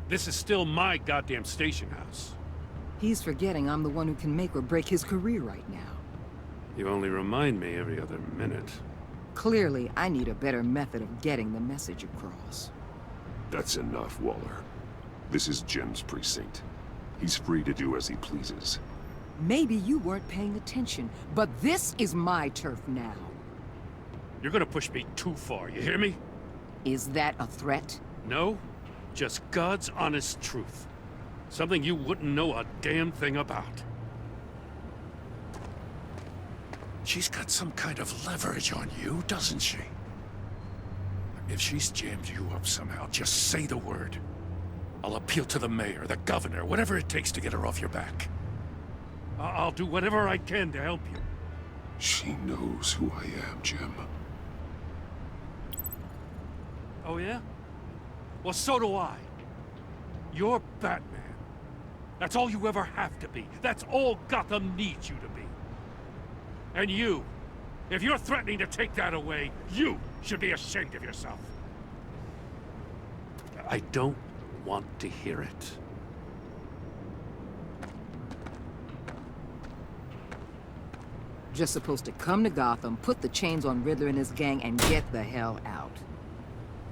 This is still my goddamn station house. He's forgetting I'm the one who can make or break his career right now. You only remind me every other minute. Clearly, I need a better method of getting the message across. That's enough, Waller. This is Jim's precinct. He's free to do as he pleases. Maybe you weren't paying attention, but this is my turf now. You're gonna push me too far, you hear me? Is that a threat? No, just God's honest truth. Something you wouldn't know a damn thing about. She's got some kind of leverage on you, doesn't she? If she's jammed you up somehow, just say the word. I'll appeal to the mayor, the governor, whatever it takes to get her off your back. I'll do whatever I can to help you. She knows who I am, Jim. Oh yeah? Well, so do I. You're Batman. That's all you ever have to be. That's all Gotham needs you to be. And you, if you're threatening to take that away, you should be ashamed of yourself. I don't want to hear it. Just supposed to come to Gotham, put the chains on Riddler and his gang, and get the hell out.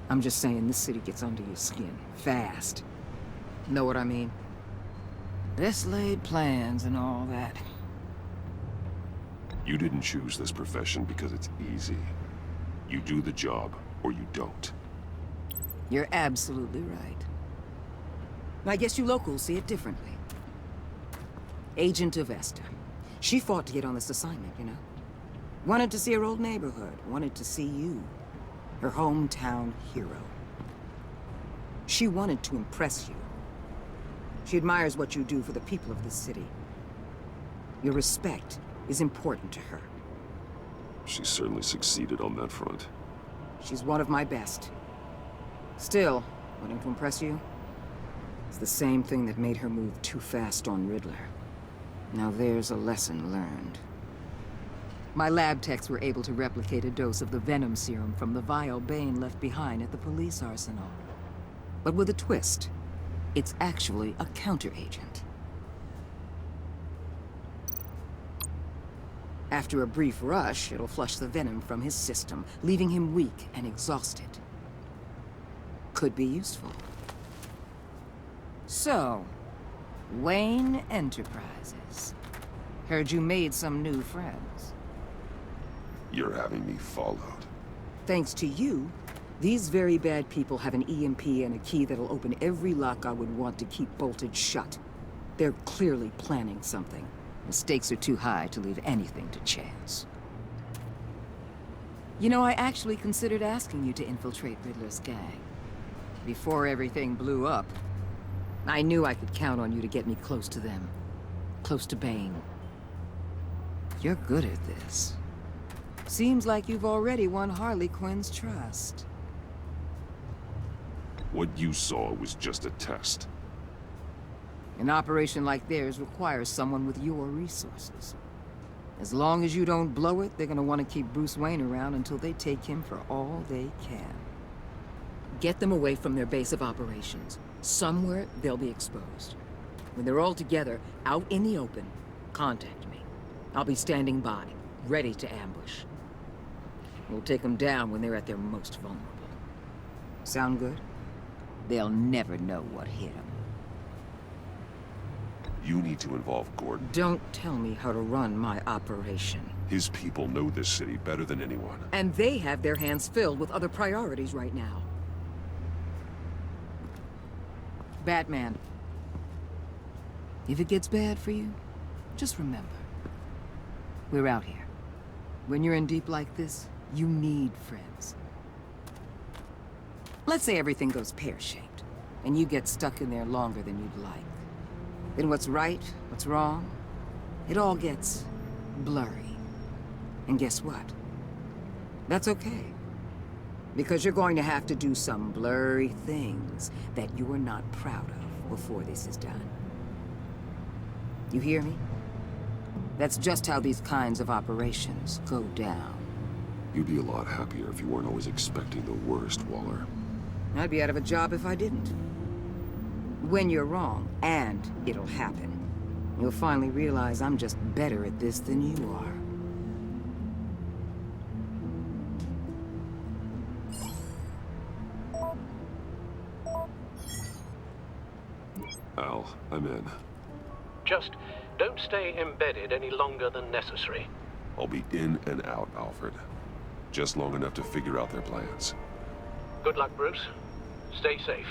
I'm just saying, this city gets under your skin. Fast. Know what I mean? Best laid plans and all that. You didn't choose this profession because it's easy. You do the job, or you don't. You're absolutely right. I guess you locals see it differently. Agent of Vesta. She fought to get on this assignment, you know? Wanted to see her old neighborhood. Wanted to see you. Her hometown hero. She wanted to impress you. She admires what you do for the people of this city. Your respect is important to her. She certainly succeeded on that front. She's one of my best. Still, wanting to impress you? It's the same thing that made her move too fast on Riddler. Now there's a lesson learned. My lab techs were able to replicate a dose of the venom serum from the vial Bane left behind at the police arsenal. But with a twist. It's actually a counter-agent. After a brief rush, it'll flush the venom from his system, leaving him weak and exhausted. Could be useful. So, Wayne Enterprises. Heard you made some new friends. You're having me followed. Thanks to you, these very bad people have an EMP and a key that'll open every lock I would want to keep bolted shut. They're clearly planning something. The stakes are too high to leave anything to chance. You know, I actually considered asking you to infiltrate Riddler's gang. Before everything blew up, I knew I could count on you to get me close to them. Close to Bane. You're good at this. Seems like you've already won Harley Quinn's trust. What you saw was just a test. An operation like theirs requires someone with your resources. As long as you don't blow it, they're gonna want to keep Bruce Wayne around until they take him for all they can. Get them away from their base of operations. Somewhere they'll be exposed. When they're all together, out in the open, contact me. I'll be standing by, ready to ambush. We'll take them down when they're at their most vulnerable. Sound good? They'll never know what hit them. You need to involve Gordon. Don't tell me how to run my operation. His people know this city better than anyone. And they have their hands filled with other priorities right now. Batman. If it gets bad for you, just remember. We're out here. When you're in deep like this, you need friends. Let's say everything goes pear-shaped, and you get stuck in there longer than you'd like. Then what's right, what's wrong, it all gets blurry. And guess what? That's okay. Because you're going to have to do some blurry things that you are not proud of before this is done. You hear me? That's just how these kinds of operations go down. You'd be a lot happier if you weren't always expecting the worst, Waller. I'd be out of a job if I didn't. When you're wrong, and it'll happen, you'll finally realize I'm just better at this than you are. Al, I'm in. Just don't stay embedded any longer than necessary. I'll be in and out, Alfred. Just long enough to figure out their plans. Good luck, Bruce. Stay safe.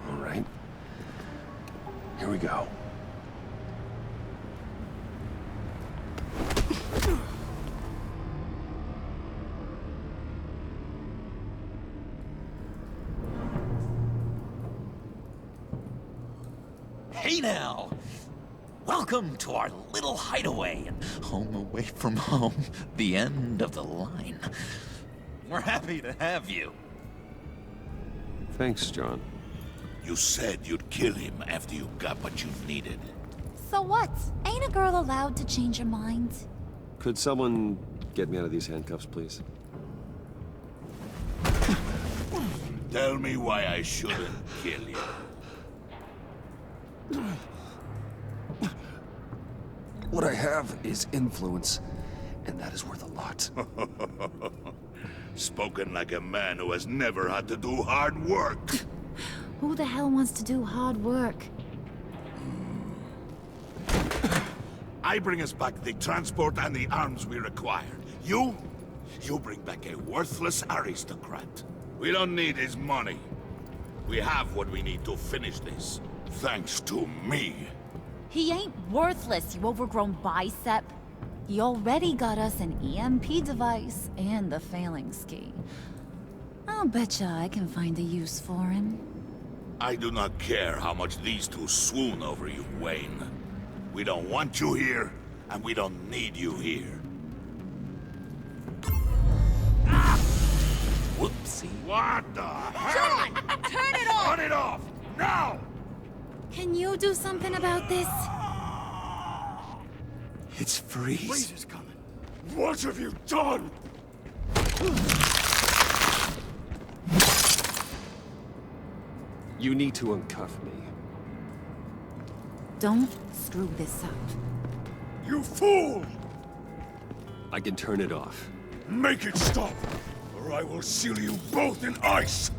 All right. Here we go. Hey now! Welcome to our little hideaway and home away from home, the end of the line. We're happy to have you. Thanks, John. You said you'd kill him after you got what you needed. So what? Ain't a girl allowed to change her mind? Could someone get me out of these handcuffs, please? Tell me why I shouldn't kill you. What I have is influence, and that is worth a lot. Spoken like a man who has never had to do hard work. Who the hell wants to do hard work? I bring us back the transport and the arms we require. You bring back a worthless aristocrat. We don't need his money. We have what we need to finish this. Thanks to me. He ain't worthless, you overgrown bicep. He already got us an EMP device and the phalanx key. I'll betcha I can find a use for him. I do not care how much these two swoon over you, Wayne. We don't want you here, and we don't need you here. Whoopsie. What the hell? John! Turn it off! Turn it off! Now! Can you do something about this? It's Freeze. Freeze is coming. What have you done? You need to uncuff me. Don't screw this up. You fool! I can turn it off. Make it stop, or I will seal you both in ice!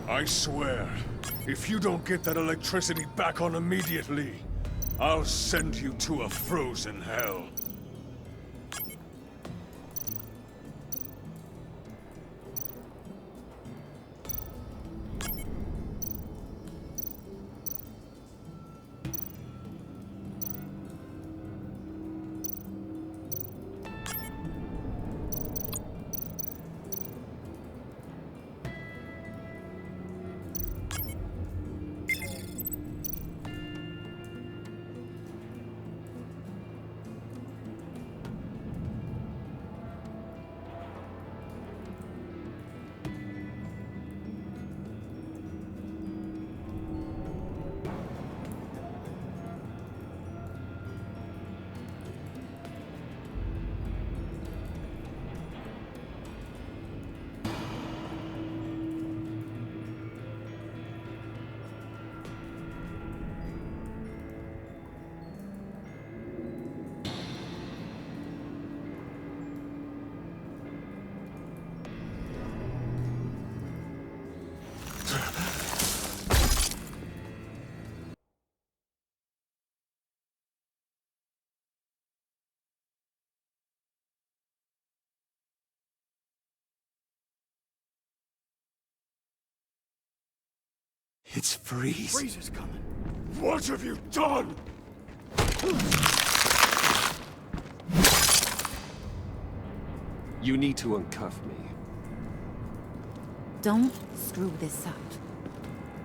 I swear, if you don't get that electricity back on immediately, I'll send you to a frozen hell. It's Freeze. Freeze is coming. What have you done? You need to uncuff me. Don't screw this up.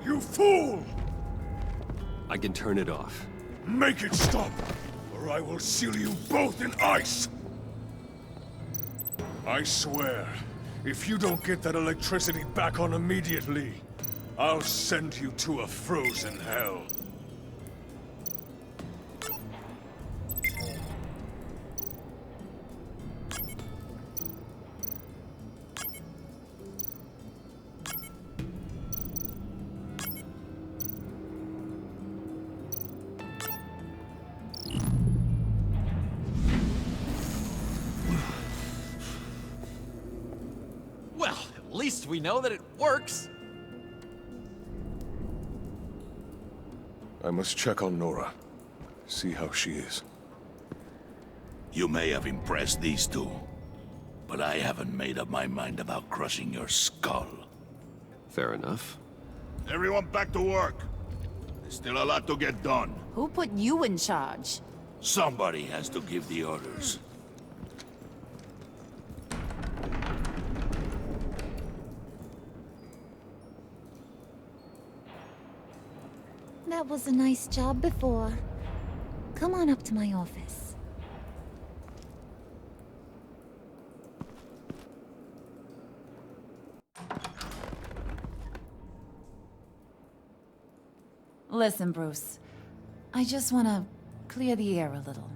You fool! I can turn it off. Make it stop, or I will seal you both in ice! I swear, if you don't get that electricity back on immediately, I'll send you to a frozen hell. Well, at least we know that it works. I must check on Nora. See how she is. You may have impressed these two, but I haven't made up my mind about crushing your skull. Fair enough. Everyone back to work. There's still a lot to get done. Who put you in charge? Somebody has to give the orders. That was a nice job before. Come on up to my office. Listen, Bruce. I just want to clear the air a little.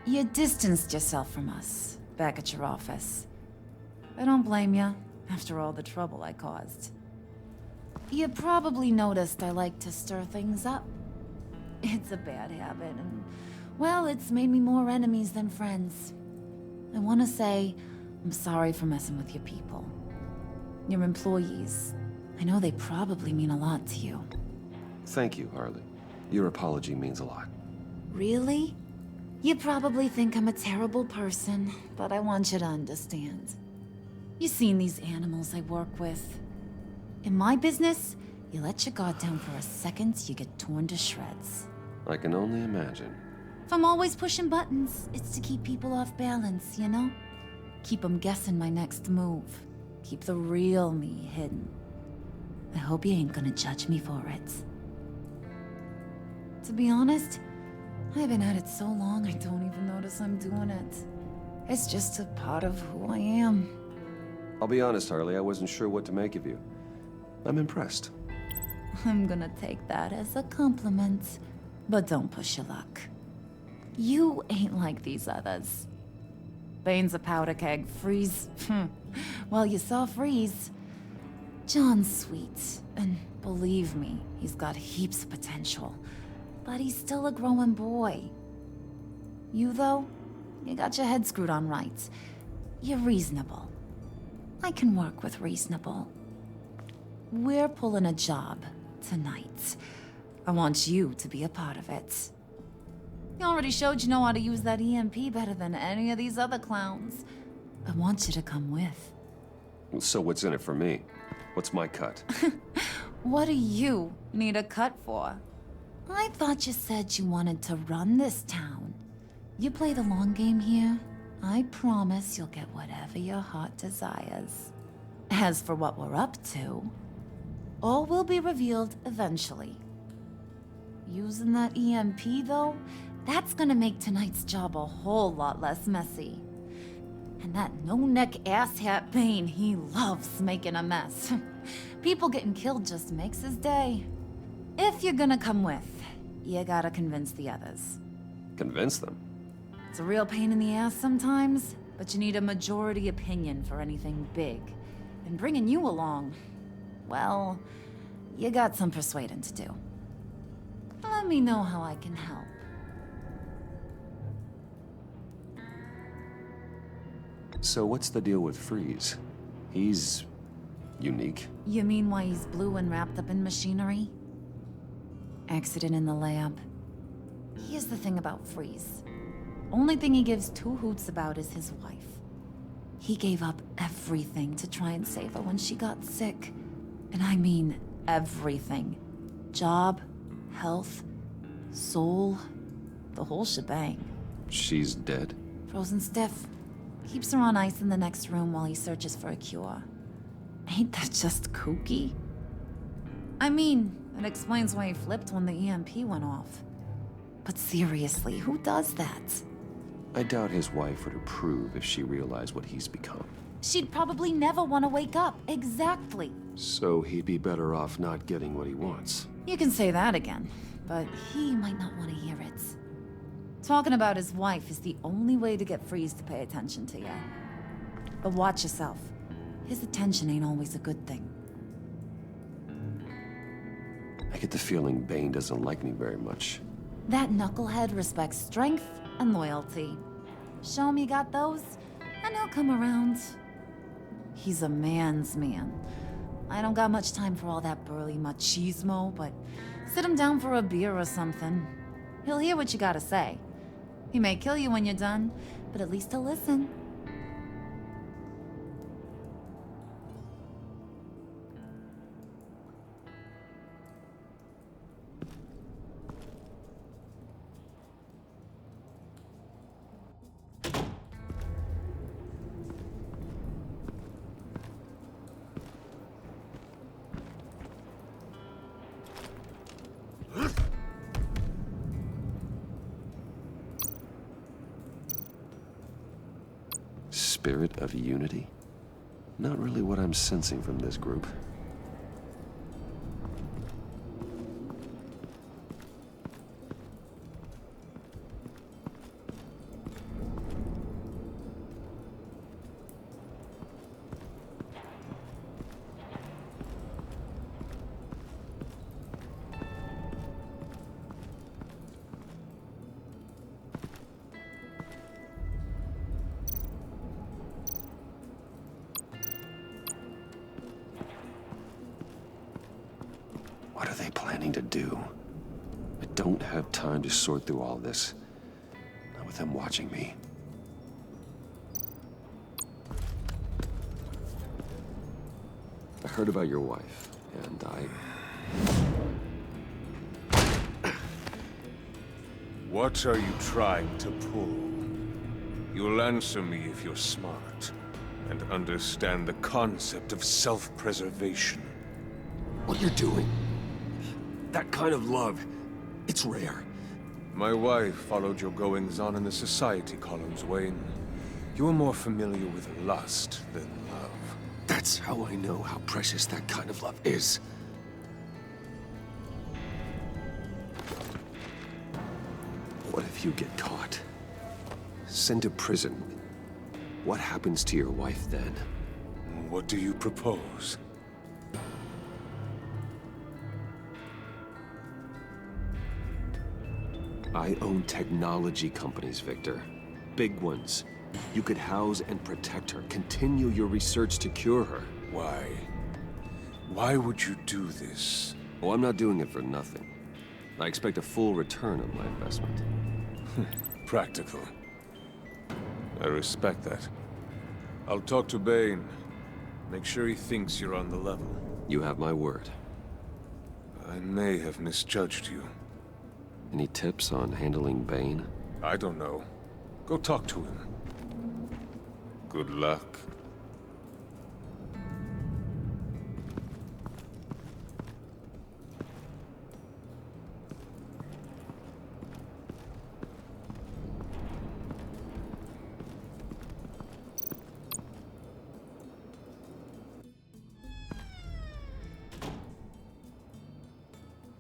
You distanced yourself from us, back at your office. I don't blame you, after all the trouble I caused. You probably noticed I like to stir things up. It's a bad habit, and, well, it's made me more enemies than friends. I want to say I'm sorry for messing with your people. Your employees. I know they probably mean a lot to you. Thank you, Harley. Your apology means a lot. Really? You probably think I'm a terrible person, but I want you to understand. You've seen these animals I work with. In my business, you let your guard down for a second, you get torn to shreds. I can only imagine. If I'm always pushing buttons, it's to keep people off balance, you know? Keep them guessing my next move. Keep the real me hidden. I hope you ain't gonna judge me for it. To be honest, I've been at it so long I don't even notice I'm doing it. It's just a part of who I am. I'll be honest, Harley, I wasn't sure what to make of you. I'm impressed. I'm gonna take that as a compliment. But don't push your luck. You ain't like these others. Bane's a powder keg, Freeze. Well, you saw Freeze. John's sweet, and believe me, he's got heaps of potential. But he's still a growing boy. You, though, you got your head screwed on right. You're reasonable. I can work with reasonable. We're pulling a job tonight. I want you to be a part of it. You already showed you know how to use that EMP better than any of these other clowns. I want you to come with. So what's in it for me? What's my cut? What do you need a cut for? I thought you said you wanted to run this town. You play the long game here, I promise you'll get whatever your heart desires. As for what we're up to, all will be revealed eventually. Using that EMP, though, that's gonna make tonight's job a whole lot less messy. And that no-neck asshat Bane, he loves making a mess. People getting killed just makes his day. If you're gonna come with, you gotta convince the others. Convince them? It's a real pain in the ass sometimes, but you need a majority opinion for anything big. And bringing you along, well, you got some persuading to do. Let me know how I can help. So what's the deal with Freeze? He's unique. You mean why he's blue and wrapped up in machinery? Accident in the lab. Here's the thing about Freeze. Only thing he gives two hoots about is his wife. He gave up everything to try and save her when she got sick. And I mean everything. Job, health, soul, the whole shebang. She's dead? Frozen stiff. Keeps her on ice in the next room while he searches for a cure. Ain't that just kooky? I mean, it explains why he flipped when the EMP went off. But seriously, who does that? I doubt his wife would approve if she realized what he's become. She'd probably never want to wake up. Exactly. So he'd be better off not getting what he wants. You can say that again, but he might not want to hear it. Talking about his wife is the only way to get Freeze to pay attention to you. But watch yourself. His attention ain't always a good thing. I get the feeling Bane doesn't like me very much. That knucklehead respects strength and loyalty. Show him you got those, and he'll come around. He's a man's man. I don't got much time for all that burly machismo, but sit him down for a beer or something. He'll hear what you gotta say. He may kill you when you're done, but at least he'll listen. Spirit of unity? Not really what I'm sensing from this group. What are they planning to do? I don't have time to sort through all this. Not with them watching me. I heard about your wife. and I... What are you trying to pull? You'll answer me if you're smart, and understand the concept of self-preservation. What you're doing? That kind of love, it's rare. My wife followed your goings-on in the society columns, Wayne. You're more familiar with lust than love. That's how I know how precious that kind of love is. What if you get caught? Sent to prison? What happens to your wife then? What do you propose? I own technology companies, Victor. Big ones. You could house and protect her, continue your research to cure her. Why? Why would you do this? Oh, I'm not doing it for nothing. I expect a full return on my investment. Practical. I respect that. I'll talk to Bane. Make sure he thinks you're on the level. You have my word. I may have misjudged you. Any tips on handling Bane? I don't know. Go talk to him. Good luck.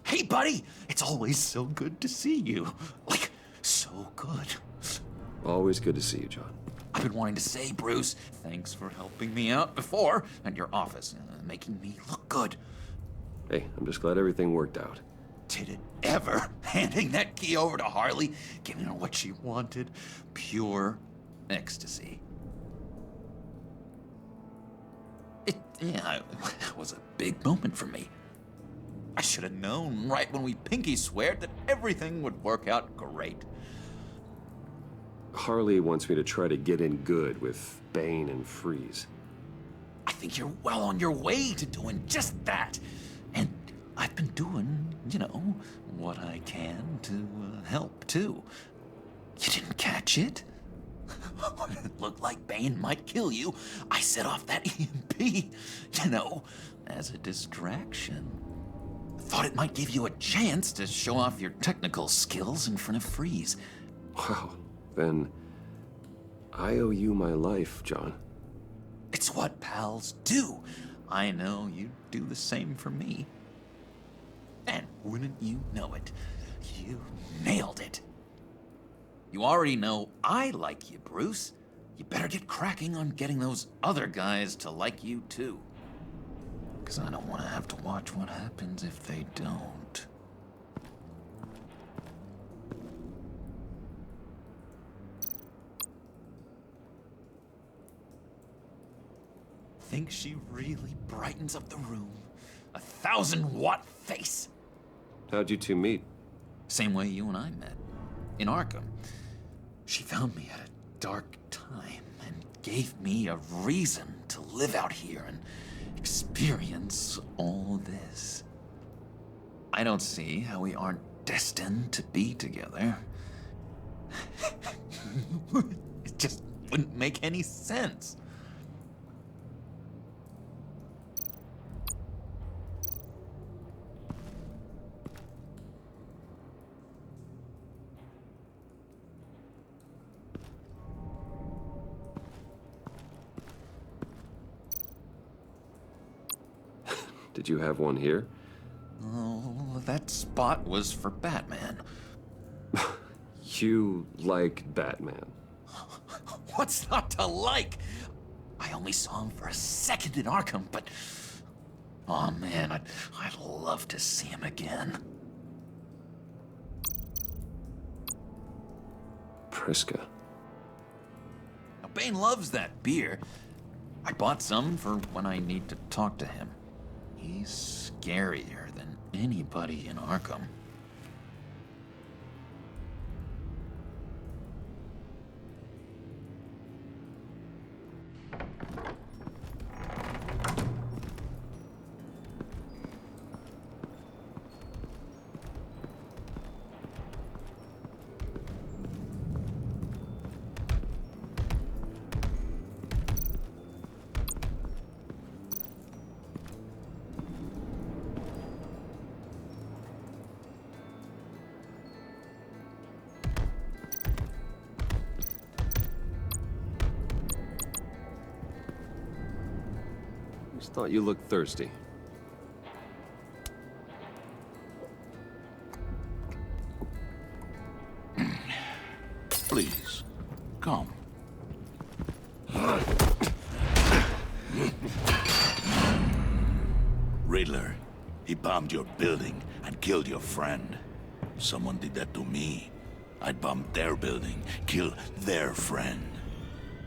Hey, buddy! It's always so good to see you. Like, so good. Always good to see you, John. I've been wanting to say, Bruce, thanks for helping me out before at your office, making me look good. Hey, I'm just glad everything worked out. Did it ever? Handing that key over to Harley, giving her what she wanted. Pure ecstasy. It was a big moment for me. I should have known right when we pinky sweared that everything would work out great. Harley wants me to try to get in good with Bane and Freeze. I think you're well on your way to doing just that. And I've been doing, what I can to help, too. You didn't catch it? When it looked like Bane might kill you, I set off that EMP, as a distraction. Thought it might give you a chance to show off your technical skills in front of Freeze. Wow, then I owe you my life, John. It's what pals do. I know you'd do the same for me. And wouldn't you know it, you nailed it. You already know I like you, Bruce. You better get cracking on getting those other guys to like you, too. Because I don't want to have to watch what happens if they don't. Think she really brightens up the room? 1,000-watt face! How'd you two meet? Same way you and I met. In Arkham. She found me at a dark time and gave me a reason to live out here and experience all this. I don't see how we aren't destined to be together. It just wouldn't make any sense. Did you have one here? Oh, that spot was for Batman. You like Batman? What's not to like? I only saw him for a second in Arkham, but... oh man, I'd love to see him again. Priska. Now, Bane loves that beer. I bought some for when I need to talk to him. He's scarier than anybody in Arkham. Just thought you looked thirsty. Please, come. Riddler, he bombed your building and killed your friend. Someone did that to me. I'd bomb their building, kill their friend.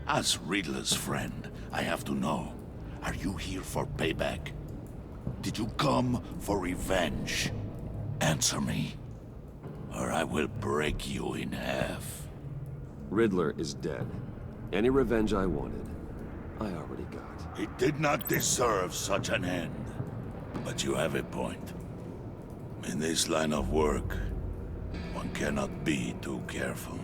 As Riddler's friend, I have to know, are you here for payback? Did you come for revenge? Answer me, or I will break you in half. Riddler is dead. Any revenge I wanted, I already got. He did not deserve such an end. But you have a point. In this line of work, one cannot be too careful.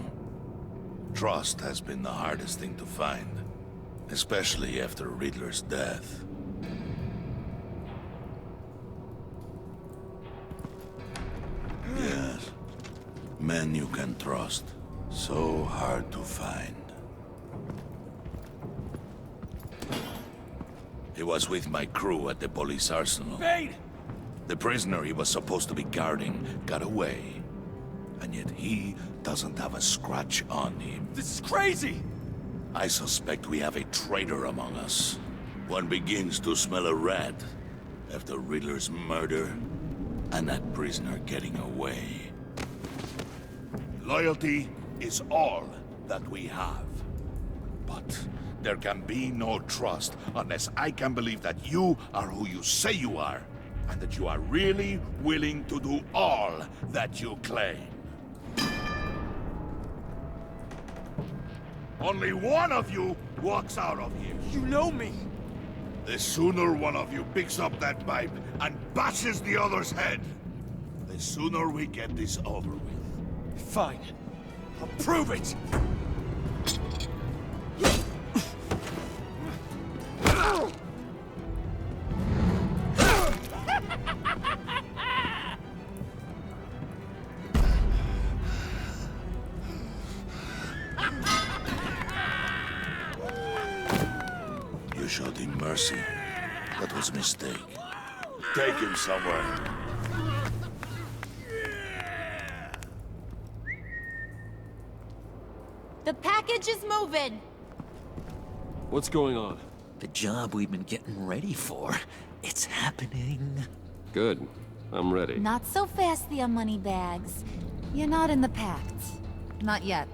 Trust has been the hardest thing to find, especially after Riddler's death. Yes, men you can trust. So hard to find. He was with my crew at the police arsenal. Bane! The prisoner he was supposed to be guarding got away. And yet he doesn't have a scratch on him. This is crazy! I suspect we have a traitor among us. One begins to smell a rat after Riddler's murder and that prisoner getting away. Loyalty is all that we have. But there can be no trust unless I can believe that you are who you say you are, and that you are really willing to do all that you claim. Only one of you walks out of here. You know me! The sooner one of you picks up that pipe and bashes the other's head, the sooner we get this over with. Fine. I'll prove it! You showed him mercy. That was a mistake. Take him somewhere. The package is moving. What's going on? The job we've been getting ready for. It's happening. Good. I'm ready. Not so fast, the Moneybags. You're not in the Pact. Not yet.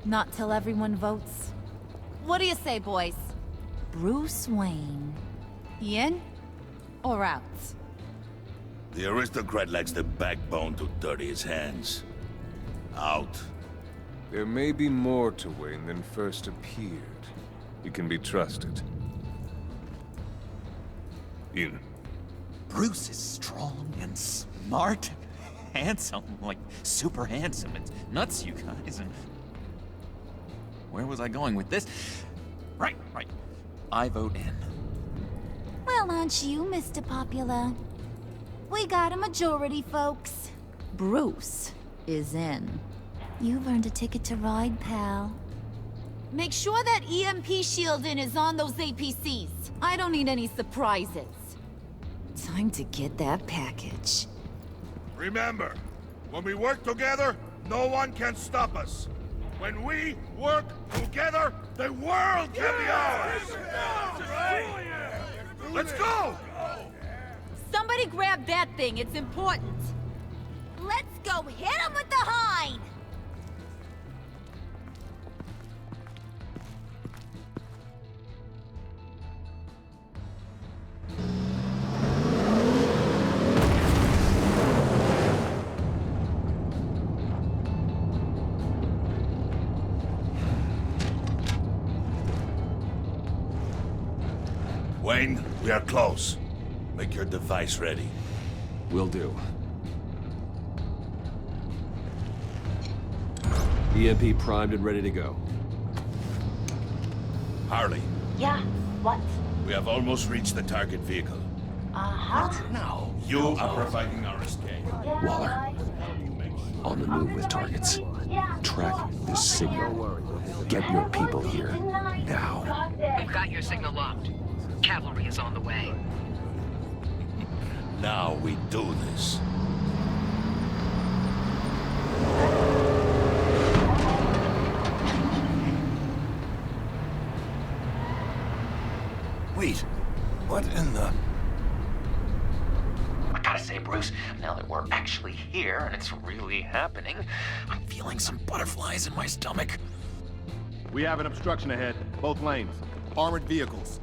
Not till everyone votes. What do you say, boys? Bruce Wayne. In or out? The aristocrat lacks the backbone to dirty his hands. Out. There may be more to Wayne than first appeared. You can be trusted. In. Bruce is strong and smart, handsome, like super handsome. It's nuts, you guys. And where was I going with this? Right. I vote in. Well, aren't you, Mr. Popular? We got a majority, folks. Bruce is in. You've earned a ticket to ride, pal. Make sure that EMP shielding is on those APCs. I don't need any surprises. Time to get that package. Remember, when we work together, no one can stop us. When we work together, the world can be ours! Let's go! Somebody grab that thing, it's important. Let's go hit him with the hind! Wayne, we are close. Make your device ready. Will do. EMP primed and ready to go. Harley. Yeah, what? We have almost reached the target vehicle. Uh-huh. Now, you are providing our escape. Waller. On the move with targets. Track this signal. Get your people here. Now. We've got your signal locked. cavalry is on the way. Now we do this. Wait, what in the... I gotta say, Bruce, now that we're actually here and it's really happening, I'm feeling some butterflies in my stomach. We have an obstruction ahead, both lanes. Armored vehicles.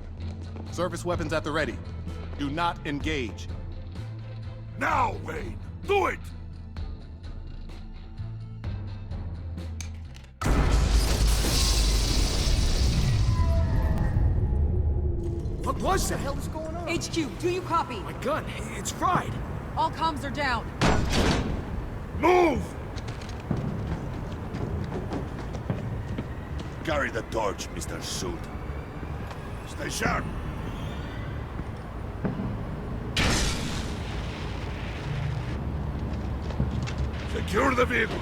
Service weapons at the ready. Do not engage. Now, Wayne! Do it! What was that? What the hell is going on? HQ, do you copy? My gun, it's fried. All comms are down. Move! Carry the torch, Mr. Suit. Stay sharp. Secure the vehicle.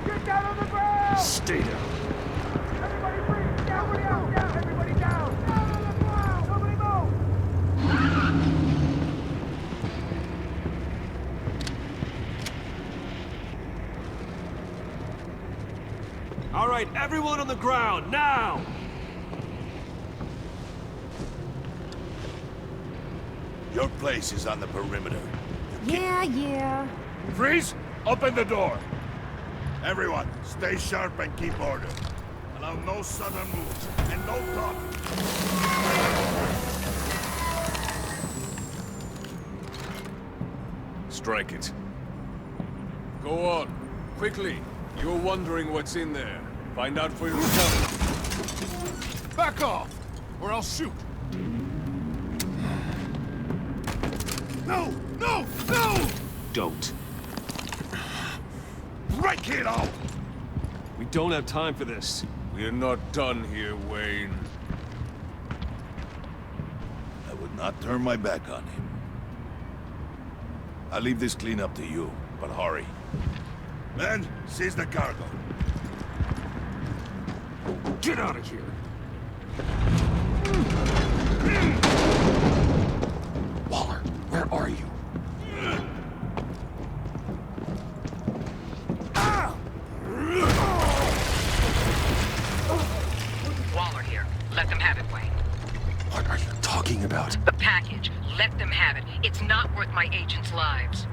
Get down on the ground! Stay down. Everybody breathe! Down, down! Everybody down! Down on the ground! Nobody move! All right, everyone on the ground, now! Your place is on the perimeter. Yeah. Freeze! Open the door! Everyone, stay sharp and keep order. Allow no sudden moves, and no talking. Strike it. Go on. Quickly. You're wondering what's in there. Find out for yourself. Back off, or I'll shoot. No! No! No! Don't. Break it out! We don't have time for this. We're not done here, Wayne. I would not turn my back on him. I'll leave this cleanup to you, but hurry. Men, seize the cargo. Get out of here! Waller, where are you? Waller here. Let them have it, Wayne. What are you talking about? The package. Let them have it. It's not worth my agents' lives.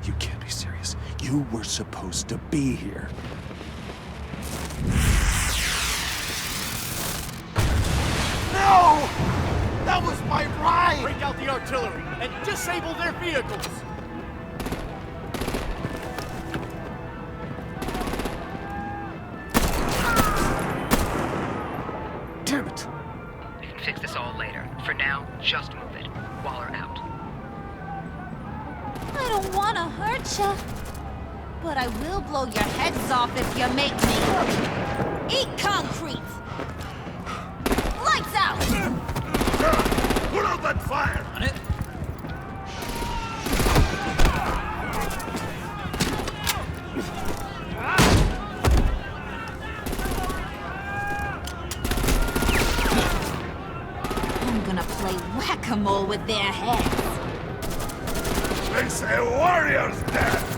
You can't be serious. You were supposed to be here. No! That was my ride! Break out the artillery and disable their vehicles! Damn it! We can fix this all later. For now, just move it. Waller out. I don't want to hurt you, but I will blow your heads off if you make me. Eat concrete! Lights out! Put out that fire! On it. I'm gonna play whack-a-mole with their heads. They say warrior's death!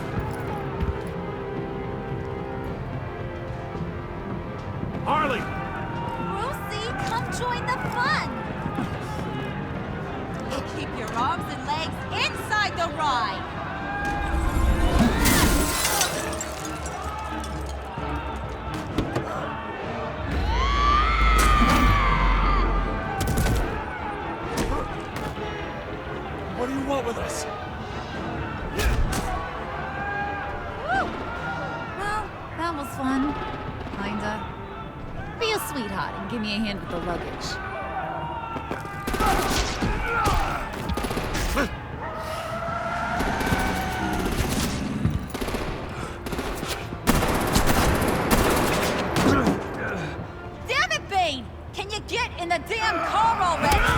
Harley! Brucey, come join the fun! Keep your arms and legs inside the ride! What do you want with us? Woo! Well, that was fun. Kinda. Be a sweetheart and give me a hand with the luggage. Damn it, Bane! Can you get in the damn car already?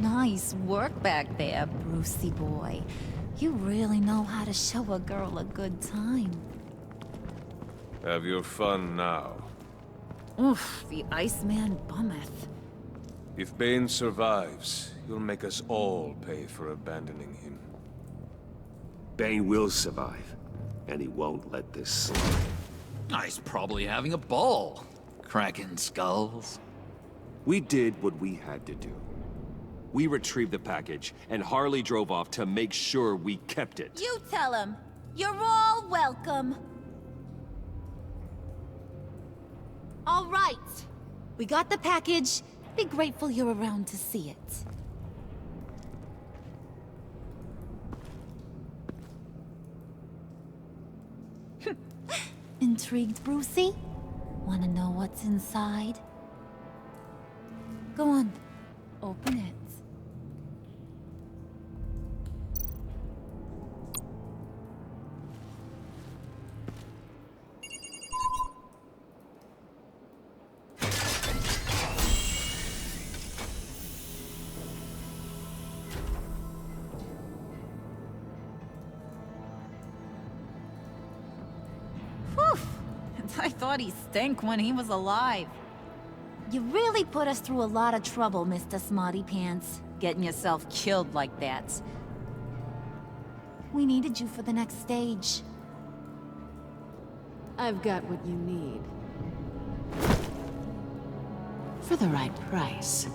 Nice work back there, Brucey boy. You really know how to show a girl a good time. Have your fun now. Oof, the Iceman bummeth. If Bane survives, he'll make us all pay for abandoning him. Bane will survive, and he won't let this slide. He's probably having a ball, cracking skulls. We did what we had to do. We retrieved the package, and Harley drove off to make sure we kept it. You tell him. You're all welcome. All right. We got the package. Be grateful you're around to see it. Intrigued, Brucey? Wanna know what's inside? Go on. Open it. I thought he stank when he was alive. You really put us through a lot of trouble, Mr. Smarty Pants. Getting yourself killed like that. We needed you for the next stage. I've got what you need. For the right price.